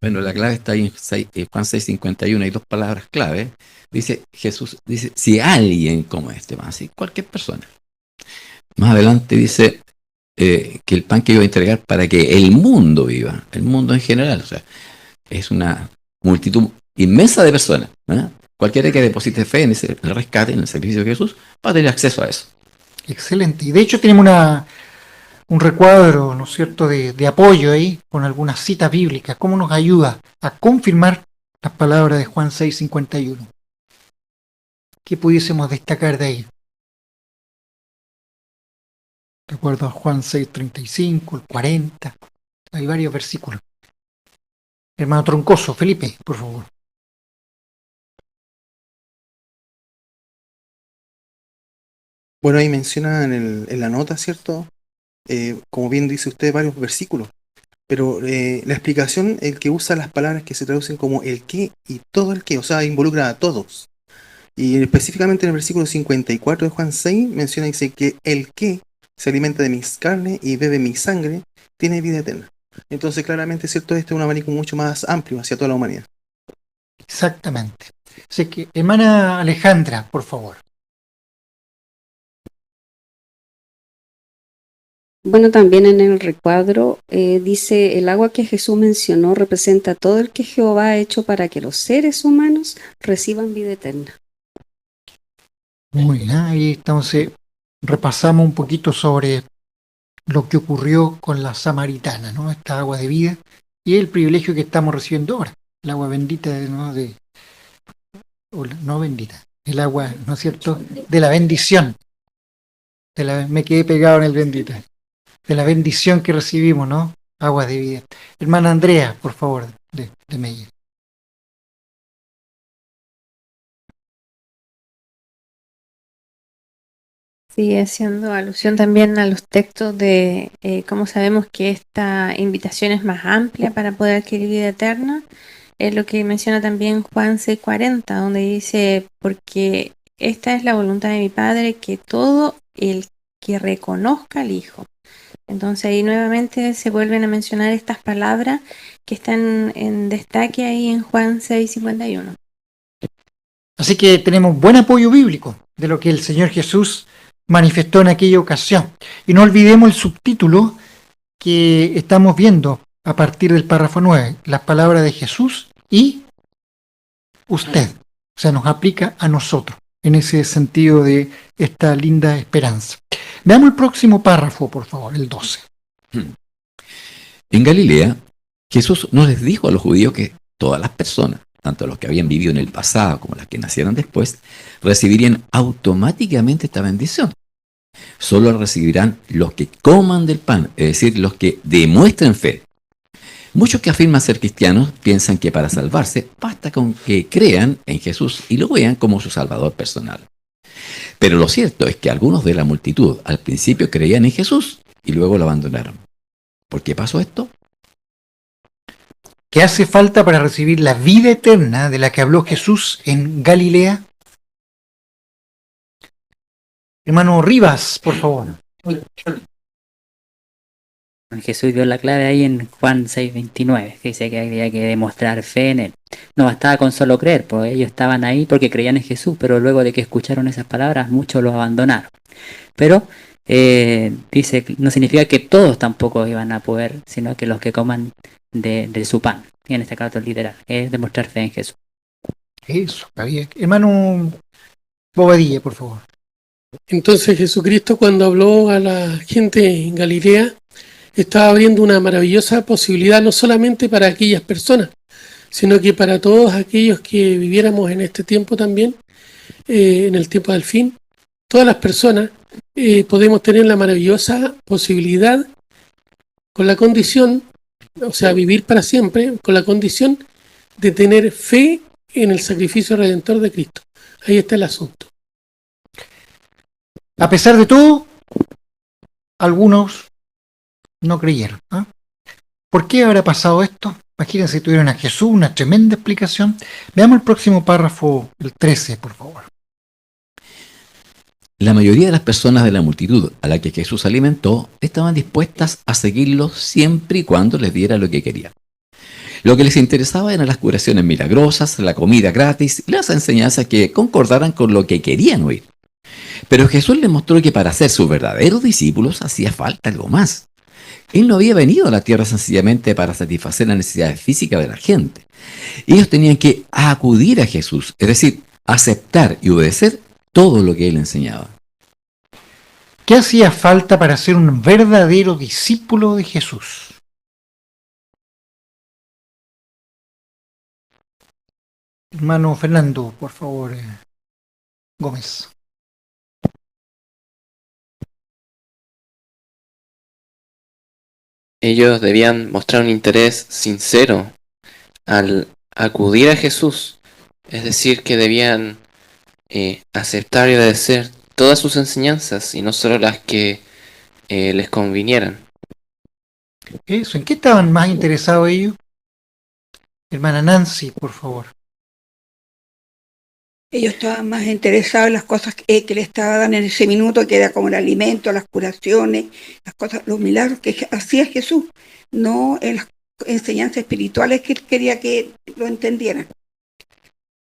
Bueno, la clave está ahí en Juan 6:51, hay dos palabras clave. Dice, Jesús dice, si alguien come este pan, así cualquier persona. Más adelante dice que el pan que yo voy a entregar para que el mundo viva, el mundo en general, o sea, es una multitud inmensa de personas, ¿eh? Cualquiera que deposite fe en el rescate, en el sacrificio de Jesús, va a tener acceso a eso. Excelente. Y de hecho tenemos un recuadro, ¿no es cierto?, de apoyo ahí, con algunas citas bíblicas. ¿Cómo nos ayuda a confirmar las palabras de Juan 6:51? ¿Qué pudiésemos destacar de ahí? De acuerdo a Juan 6:35, el 40, hay varios versículos. Hermano Troncoso, Felipe, por favor. Bueno, ahí menciona en la nota, ¿cierto? Como bien dice usted, varios versículos. Pero la explicación, el que usa las palabras que se traducen como el qué y todo el qué, o sea, involucra a todos. Y específicamente en el versículo 54 de Juan 6 menciona, dice que el que se alimenta de mis carnes y bebe mi sangre tiene vida eterna. Entonces, claramente, ¿cierto? Este es un abanico mucho más amplio hacia toda la humanidad. Exactamente. Así que, hermana Alejandra, por favor. Bueno, también en el recuadro dice, el agua que Jesús mencionó representa todo el que Jehová ha hecho para que los seres humanos reciban vida eterna. Muy bien, ahí entonces repasamos un poquito sobre lo que ocurrió con la samaritana, ¿no? Esta agua de vida y el privilegio que estamos recibiendo ahora, el agua bendita, ¿no? No bendita, el agua, ¿no es cierto?, de la bendición, me quedé pegado en el bendita, de la bendición que recibimos, ¿no? Agua de vida. Hermana Andrea, por favor, de Meyer. Sí, haciendo alusión también a los textos de cómo sabemos que esta invitación es más amplia para poder adquirir vida eterna, es lo que menciona también Juan 6:40, donde dice, porque esta es la voluntad de mi Padre, que todo el que reconozca al Hijo. Entonces ahí nuevamente se vuelven a mencionar estas palabras que están en destaque ahí en Juan 6:51. Así que tenemos buen apoyo bíblico de lo que el Señor Jesús manifestó en aquella ocasión. Y no olvidemos el subtítulo que estamos viendo a partir del párrafo 9, las palabras de Jesús y usted. O sea, nos aplica a nosotros en ese sentido de esta linda esperanza. Veamos el próximo párrafo, por favor, el 12. En Galilea, Jesús no les dijo a los judíos que todas las personas, tanto los que habían vivido en el pasado como las que nacieran después, recibirían automáticamente esta bendición. Solo la recibirán los que coman del pan, es decir, los que demuestren fe. Muchos que afirman ser cristianos piensan que para salvarse basta con que crean en Jesús y lo vean como su salvador personal. Pero lo cierto es que algunos de la multitud al principio creían en Jesús y luego lo abandonaron. ¿Por qué pasó esto? ¿Qué hace falta para recibir la vida eterna de la que habló Jesús en Galilea? Hermano Rivas, por favor. Jesús dio la clave ahí en Juan 6:29, que dice que había que demostrar fe en él. No bastaba con solo creer, pues ellos estaban ahí porque creían en Jesús, pero luego de que escucharon esas palabras, muchos los abandonaron. Pero dice, no significa que todos tampoco iban a poder, sino que los que coman de su pan, y en este caso es literal, es demostrar fe en Jesús. Eso, había. Hermano Bobadilla, por favor. Entonces Jesucristo, cuando habló a la gente en Galilea, estaba abriendo una maravillosa posibilidad no solamente para aquellas personas, sino que para todos aquellos que viviéramos en este tiempo también, en el tiempo del fin. Todas las personas podemos tener la maravillosa posibilidad con la condición, o sea, vivir para siempre, con la condición de tener fe en el sacrificio redentor de Cristo. Ahí está el asunto. A pesar de todo, algunos no creyeron. ¿Eh? ¿Por qué habrá pasado esto? Imagínense si tuvieron a Jesús, una tremenda explicación. Veamos el próximo párrafo, el 13, por favor. La mayoría de las personas de la multitud a la que Jesús alimentó estaban dispuestas a seguirlo siempre y cuando les diera lo que querían. Lo que les interesaba eran las curaciones milagrosas, la comida gratis y las enseñanzas que concordaran con lo que querían oír. Pero Jesús les mostró que para ser sus verdaderos discípulos hacía falta algo más. Él no había venido a la tierra sencillamente para satisfacer las necesidades físicas de la gente. Ellos tenían que acudir a Jesús, es decir, aceptar y obedecer todo lo que Él enseñaba. ¿Qué hacía falta para ser un verdadero discípulo de Jesús? Hermano Fernando, por favor, Gómez. Ellos debían mostrar un interés sincero al acudir a Jesús, es decir, que debían aceptar y obedecer todas sus enseñanzas y no solo las que les convinieran. Eso, ¿en qué estaban más interesados ellos? Hermana Nancy, por favor. Ellos estaban más interesados en las cosas que le estaban en ese minuto, que era como el alimento, las curaciones, las cosas, los milagros que hacía Jesús, no en las enseñanzas espirituales que él quería que lo entendieran.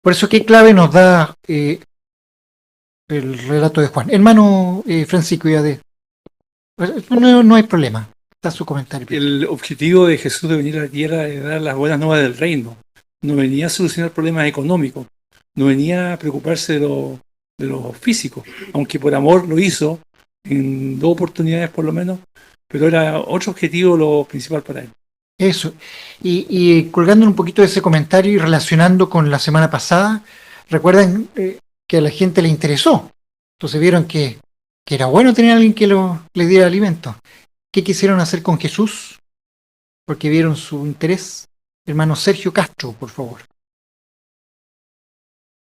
Por eso, ¿qué clave nos da el relato de Juan? Hermano Francisco Yade. No hay problema. Está su comentario. El objetivo de Jesús de venir a la tierra es dar las buenas nuevas del reino. No venía a solucionar problemas económicos, no venía a preocuparse de lo físico, aunque por amor lo hizo en 2 oportunidades por lo menos, pero era otro objetivo lo principal para él. Eso. Y colgando un poquito de ese comentario y relacionando con la semana pasada, recuerden que a la gente le interesó. Entonces vieron que era bueno tener a alguien que le diera alimento. ¿Qué quisieron hacer con Jesús? Porque vieron su interés. Hermano Sergio Castro, por favor.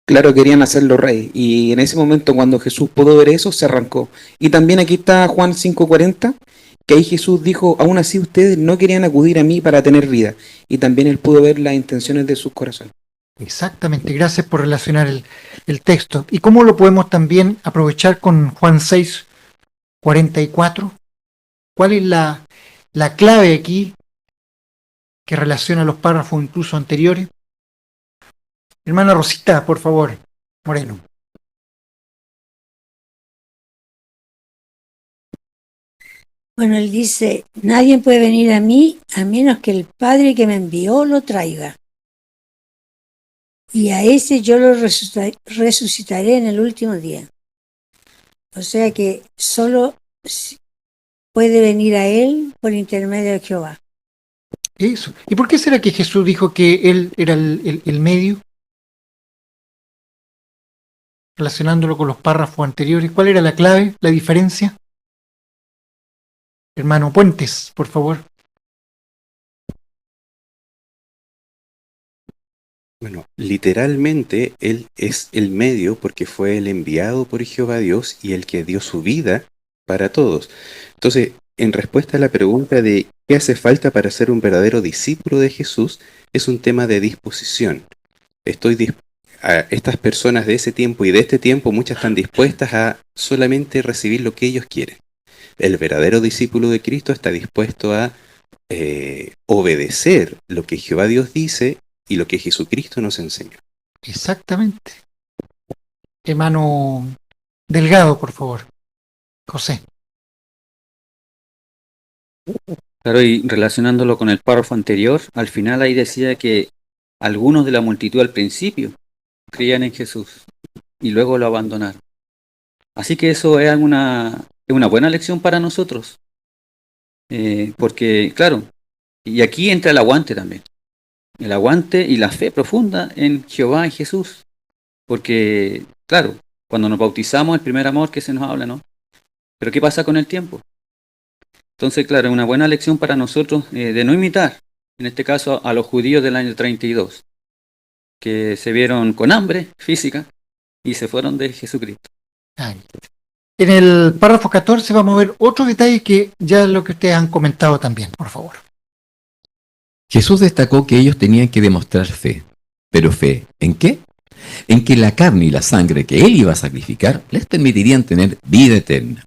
Claro, querían hacerlo rey. Y en ese momento, cuando Jesús pudo ver eso, se arrancó. Y también aquí está Juan 5:40, que ahí Jesús dijo, aún así ustedes no querían acudir a mí para tener vida. Y también él pudo ver las intenciones de sus corazones. Exactamente, gracias por relacionar el texto. ¿Y cómo lo podemos también aprovechar con Juan 6:44? ¿Cuál es la clave aquí que relaciona los párrafos incluso anteriores? Hermana Rosita, por favor, Moreno. Bueno, él dice, nadie puede venir a mí a menos que el Padre que me envió lo traiga. Y a ese yo lo resucitaré en el último día. O sea que solo puede venir a él por intermedio de Jehová. Eso. ¿Y por qué será que Jesús dijo que él era el medio? Relacionándolo con los párrafos anteriores, ¿cuál era la clave, la diferencia? Hermano Puentes, por favor. Bueno, literalmente Él es el medio porque fue el enviado por Jehová Dios y el que dio su vida para todos. Entonces, en respuesta a la pregunta de qué hace falta para ser un verdadero discípulo de Jesús, es un tema de disposición. Estas personas de ese tiempo y de este tiempo, muchas están dispuestas a solamente recibir lo que ellos quieren. El verdadero discípulo de Cristo está dispuesto a obedecer lo que Jehová Dios dice y lo que Jesucristo nos enseñó. Exactamente. Hermano Delgado, por favor. José. Claro, y relacionándolo con el párrafo anterior, al final ahí decía que algunos de la multitud al principio creían en Jesús y luego lo abandonaron. Así que eso es una buena lección para nosotros, porque claro, y aquí entra el aguante también. El aguante y la fe profunda en Jehová y Jesús. Porque, claro, cuando nos bautizamos, el primer amor que se nos habla, ¿no? Pero ¿qué pasa con el tiempo? Entonces, claro, es una buena lección para nosotros de no imitar, en este caso, a los judíos del año 32, que se vieron con hambre física y se fueron de Jesucristo. En el párrafo 14 vamos a ver otro detalle que ya es lo que ustedes han comentado también, por favor. Jesús destacó que ellos tenían que demostrar fe. ¿Pero fe en qué? En que la carne y la sangre que Él iba a sacrificar les permitirían tener vida eterna.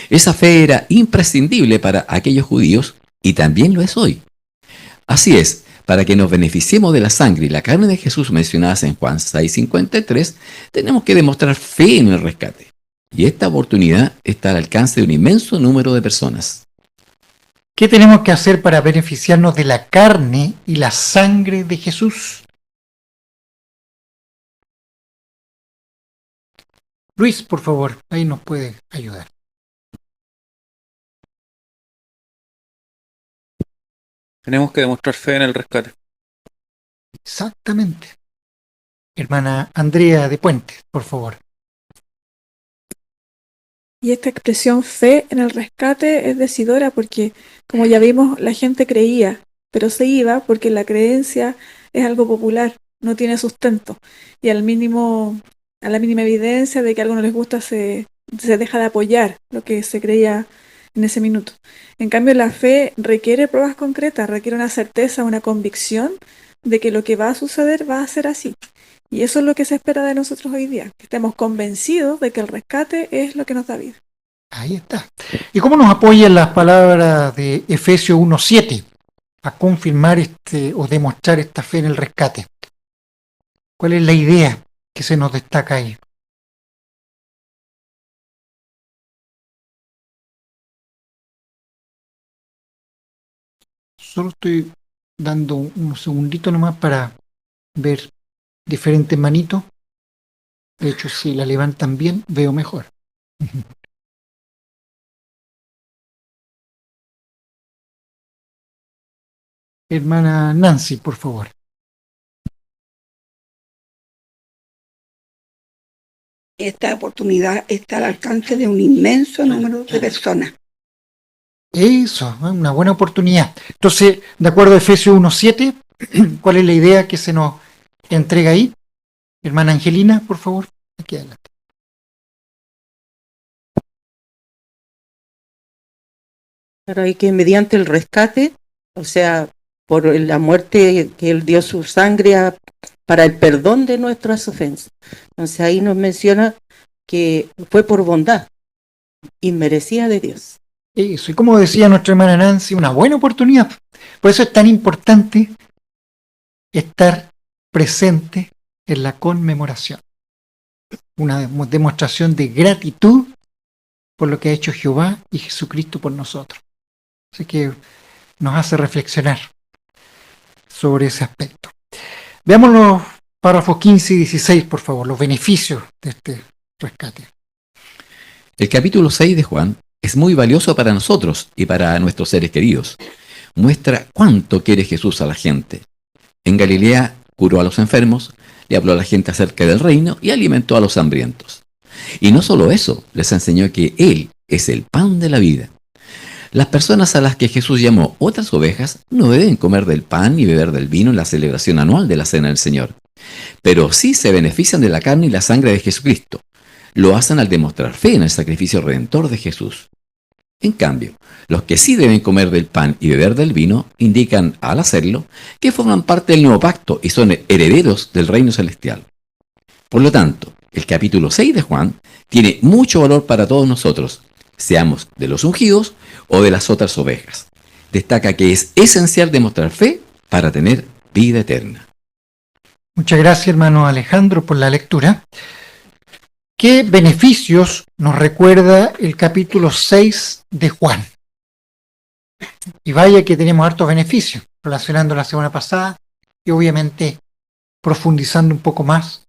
Esa fe era imprescindible para aquellos judíos y también lo es hoy. Así es, para que nos beneficiemos de la sangre y la carne de Jesús mencionadas en Juan 6:53, tenemos que demostrar fe en el rescate. Y esta oportunidad está al alcance de un inmenso número de personas. ¿Qué tenemos que hacer para beneficiarnos de la carne y la sangre de Jesús? Luis, por favor, ahí nos puede ayudar. Tenemos que demostrar fe en el rescate. Exactamente. Hermana Andrea de Puentes, por favor. Y esta expresión fe en el rescate es decidora porque, como ya vimos, la gente creía, pero se iba porque la creencia es algo popular, no tiene sustento. Y a la mínima evidencia de que algo no les gusta, se deja de apoyar lo que se creía en ese minuto. En cambio, la fe requiere pruebas concretas, requiere una certeza, una convicción de que lo que va a suceder va a ser así. Y eso es lo que se espera de nosotros hoy día, que estemos convencidos de que el rescate es lo que nos da vida. Ahí está. ¿Y cómo nos apoyan las palabras de Efesios 1:7 a confirmar o demostrar esta fe en el rescate? ¿Cuál es la idea que se nos destaca ahí? Solo estoy dando un segundito nomás para ver diferentes manitos. De hecho, si la levantan bien, veo mejor. Hermana Nancy, por favor. Esta oportunidad está al alcance de un inmenso número de personas. Eso, una buena oportunidad. Entonces, de acuerdo a Efesios 1:7, ¿cuál es la idea que se nos entrega ahí? Hermana Angelina, por favor, aquí adelante. Claro, y que mediante el rescate, o sea, por la muerte que Él dio su sangre para el perdón de nuestras ofensas. Entonces ahí nos menciona que fue por bondad, inmerecida de Dios. Eso, y como decía nuestra hermana Nancy, una buena oportunidad. Por eso es tan importante estar presente en la conmemoración. Una demostración de gratitud por lo que ha hecho Jehová y Jesucristo por nosotros. Así que nos hace reflexionar sobre ese aspecto. Veamos los párrafos 15 y 16, por favor, los beneficios de este rescate. El capítulo 6 de Juan es muy valioso para nosotros y para nuestros seres queridos. Muestra cuánto quiere Jesús a la gente. En Galilea curó a los enfermos, le habló a la gente acerca del reino y alimentó a los hambrientos. Y no solo eso, les enseñó que Él es el pan de la vida. Las personas a las que Jesús llamó otras ovejas no deben comer del pan y beber del vino en la celebración anual de la Cena del Señor, pero sí se benefician de la carne y la sangre de Jesucristo. Lo hacen al demostrar fe en el sacrificio redentor de Jesús. En cambio, los que sí deben comer del pan y beber del vino indican, al hacerlo, que forman parte del nuevo pacto y son herederos del reino celestial. Por lo tanto, el capítulo 6 de Juan tiene mucho valor para todos nosotros, seamos de los ungidos o de las otras ovejas. Destaca que es esencial demostrar fe para tener vida eterna. Muchas gracias, hermano Alejandro, por la lectura. ¿Qué beneficios nos recuerda el capítulo 6 de Juan? Y vaya que tenemos hartos beneficios, relacionando la semana pasada y obviamente profundizando un poco más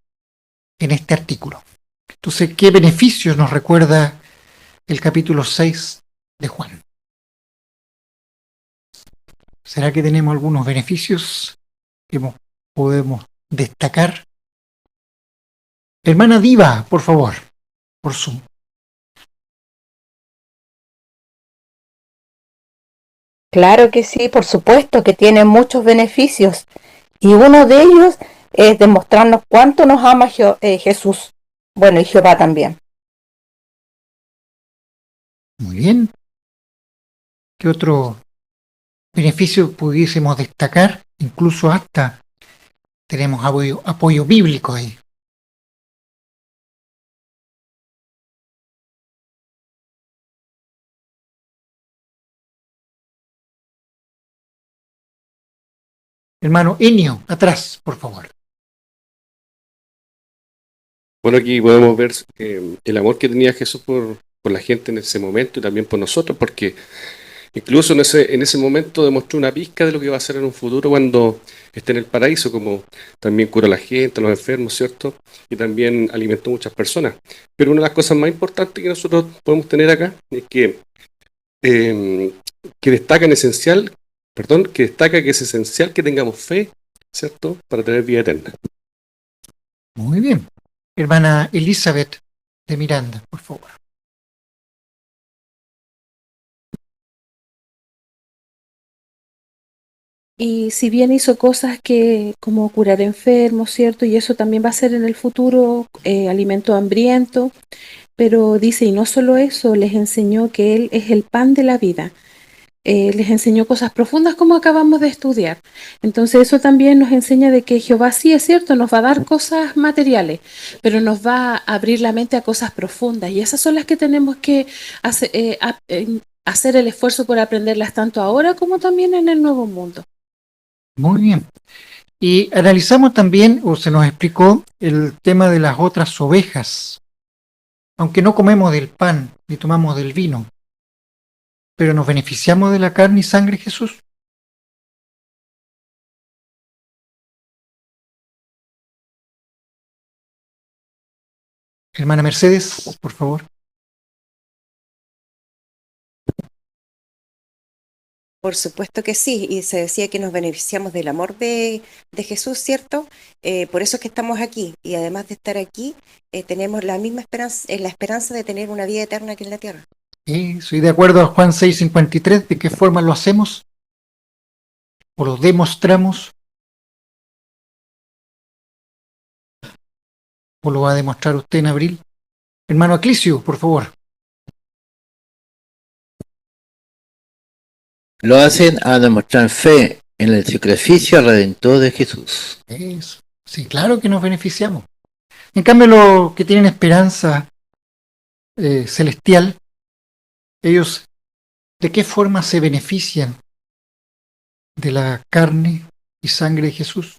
en este artículo. Entonces, ¿qué beneficios nos recuerda el capítulo 6 de Juan? ¿Será que tenemos algunos beneficios que podemos destacar? Hermana Diva, por favor, por Zoom. Claro que sí, por supuesto que tiene muchos beneficios y uno de ellos es demostrarnos cuánto nos ama Jesús, bueno, y Jehová también. Muy bien. ¿Qué otro beneficio pudiésemos destacar? Incluso hasta tenemos apoyo bíblico ahí. Hermano Enio, atrás, por favor. Bueno, aquí podemos ver el amor que tenía Jesús por la gente en ese momento y también por nosotros, porque incluso en ese momento demostró una pizca de lo que va a hacer en un futuro cuando esté en el paraíso, como también curó a la gente, a los enfermos, ¿cierto? Y también alimentó a muchas personas. Pero una de las cosas más importantes que nosotros podemos tener acá es que destaca que es esencial que tengamos fe, ¿cierto? Para tener vida eterna. Muy bien. Hermana Elizabeth de Miranda, por favor. Y si bien hizo cosas como curar enfermos, ¿cierto? Y eso también va a ser en el futuro, alimento hambriento, pero dice, y no solo eso, les enseñó que Él es el pan de la vida. Les enseñó cosas profundas como acabamos de estudiar. Entonces eso también nos enseña de que Jehová sí es cierto, nos va a dar cosas materiales, pero nos va a abrir la mente a cosas profundas y esas son las que tenemos que hacer el esfuerzo por aprenderlas tanto ahora como también en el nuevo mundo. Muy bien. Y analizamos también, o se nos explicó, el tema de las otras ovejas. Aunque no comemos del pan ni tomamos del vino, pero nos beneficiamos de la carne y sangre de Jesús. Hermana Mercedes, por favor. Por supuesto que sí, y se decía que nos beneficiamos del amor de Jesús, ¿cierto? Por eso es que estamos aquí, y además de estar aquí, tenemos la misma esperanza, la esperanza de tener una vida eterna aquí en la tierra. Soy de acuerdo a Juan 6:53, ¿de qué forma lo hacemos? ¿O lo demostramos? ¿O lo va a demostrar usted en abril? Hermano Aclicio, por favor. Lo hacen a demostrar fe en el sacrificio redentor de Jesús. Eso. Sí, claro que nos beneficiamos. En cambio, los que tienen esperanza celestial, ellos, ¿de qué forma se benefician de la carne y sangre de Jesús?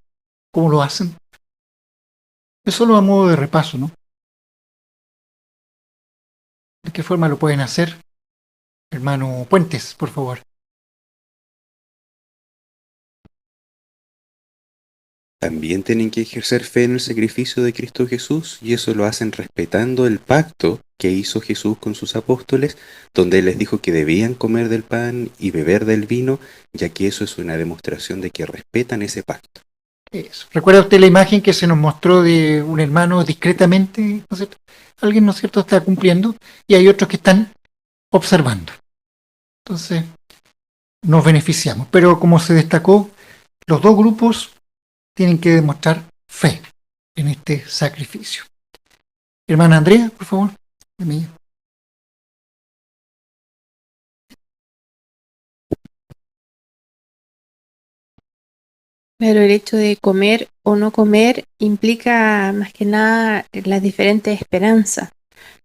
¿Cómo lo hacen? Es solo a modo de repaso, ¿no? ¿De qué forma lo pueden hacer? Hermano Puentes, por favor. También tienen que ejercer fe en el sacrificio de Cristo Jesús, y eso lo hacen respetando el pacto que hizo Jesús con sus apóstoles, donde Él les dijo que debían comer del pan y beber del vino, ya que eso es una demostración de que respetan ese pacto. Eso. ¿Recuerda usted la imagen que se nos mostró de un hermano discretamente? ¿No es cierto? Alguien, ¿no es cierto?, está cumpliendo y hay otros que están observando. Entonces, nos beneficiamos. Pero como se destacó, los dos grupos tienen que demostrar fe en este sacrificio. Hermana Andrea, por favor. Pero el hecho de comer o no comer implica más que nada las diferentes esperanzas,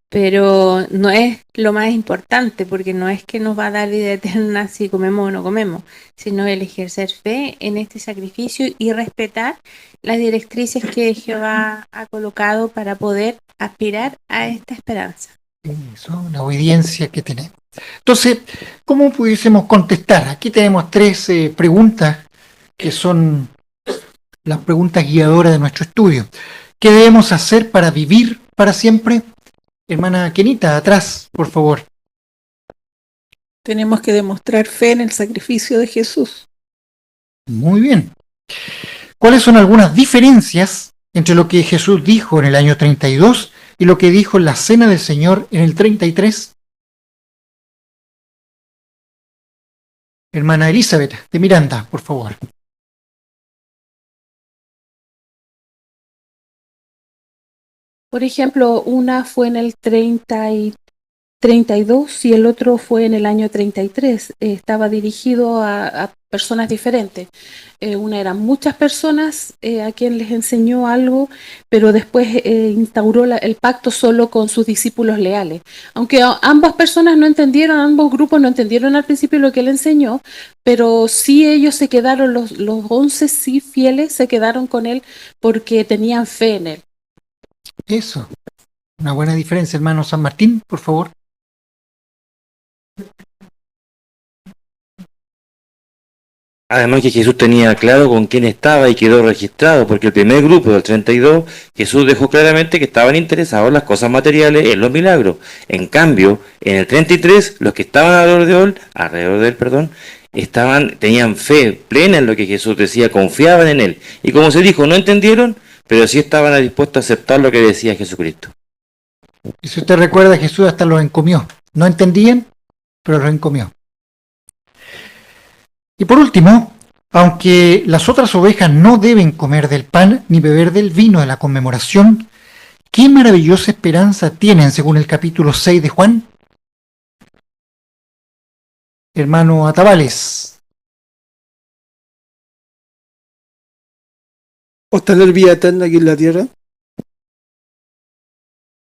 pero no es lo más importante, porque no es que nos va a dar vida eterna si comemos o no comemos, sino el ejercer fe en este sacrificio y respetar las directrices que Jehová ha colocado para poder aspirar a esta esperanza. Eso, la obediencia que tenemos. Entonces, ¿cómo pudiésemos contestar? Aquí tenemos tres preguntas que son las preguntas guiadoras de nuestro estudio. ¿Qué debemos hacer para vivir para siempre? Hermana Kenita, atrás, por favor. Tenemos que demostrar fe en el sacrificio de Jesús. Muy bien. ¿Cuáles son algunas diferencias entre lo que Jesús dijo en el año 32 y lo que dijo en la Cena del Señor en el 33? Hermana Elizabeth de Miranda, por favor. Por ejemplo, una fue en el 32 y el otro fue en el año 33. Estaba dirigido a personas diferentes. Una eran muchas personas a quien les enseñó algo, pero después instauró el pacto solo con sus discípulos leales. Aunque ambas personas no entendieron, ambos grupos no entendieron al principio lo que él enseñó, pero sí ellos se quedaron, los 11 sí fieles se quedaron con él porque tenían fe en él. Eso, una buena diferencia, hermano San Martín, por favor. Además que Jesús tenía claro con quién estaba y quedó registrado, porque el primer grupo del 32, Jesús dejó claramente que estaban interesados en las cosas materiales, en los milagros. En cambio, en el 33, los que estaban alrededor de él, tenían fe plena en lo que Jesús decía, confiaban en él. Y como se dijo, no entendieron, pero sí estaban dispuestos a aceptar lo que decía Jesucristo. Y si usted recuerda, Jesús hasta los encomió. No entendían, pero los encomió. Y por último, aunque las otras ovejas no deben comer del pan ni beber del vino de la conmemoración, ¿qué maravillosa esperanza tienen según el capítulo 6 de Juan? Hermano Atabales. ¿Obtener vida eterna aquí en la tierra?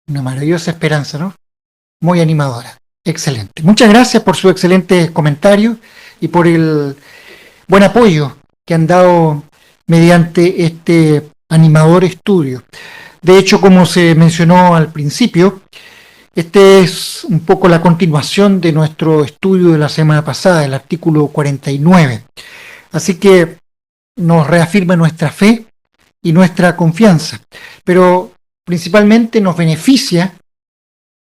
Una maravillosa esperanza, ¿no? Muy animadora. Excelente. Muchas gracias por su excelente comentario y por el buen apoyo que han dado mediante este animador estudio. De hecho, como se mencionó al principio, este es un poco la continuación de nuestro estudio de la semana pasada, el artículo 49. Así que nos reafirma nuestra fe y nuestra confianza. Pero principalmente nos beneficia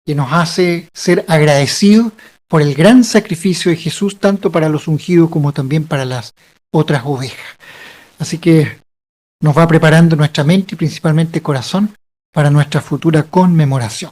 y nos hace ser agradecidos por el gran sacrificio de Jesús, tanto para los ungidos como también para las otras ovejas. Así que nos va preparando nuestra mente y principalmente corazón para nuestra futura conmemoración.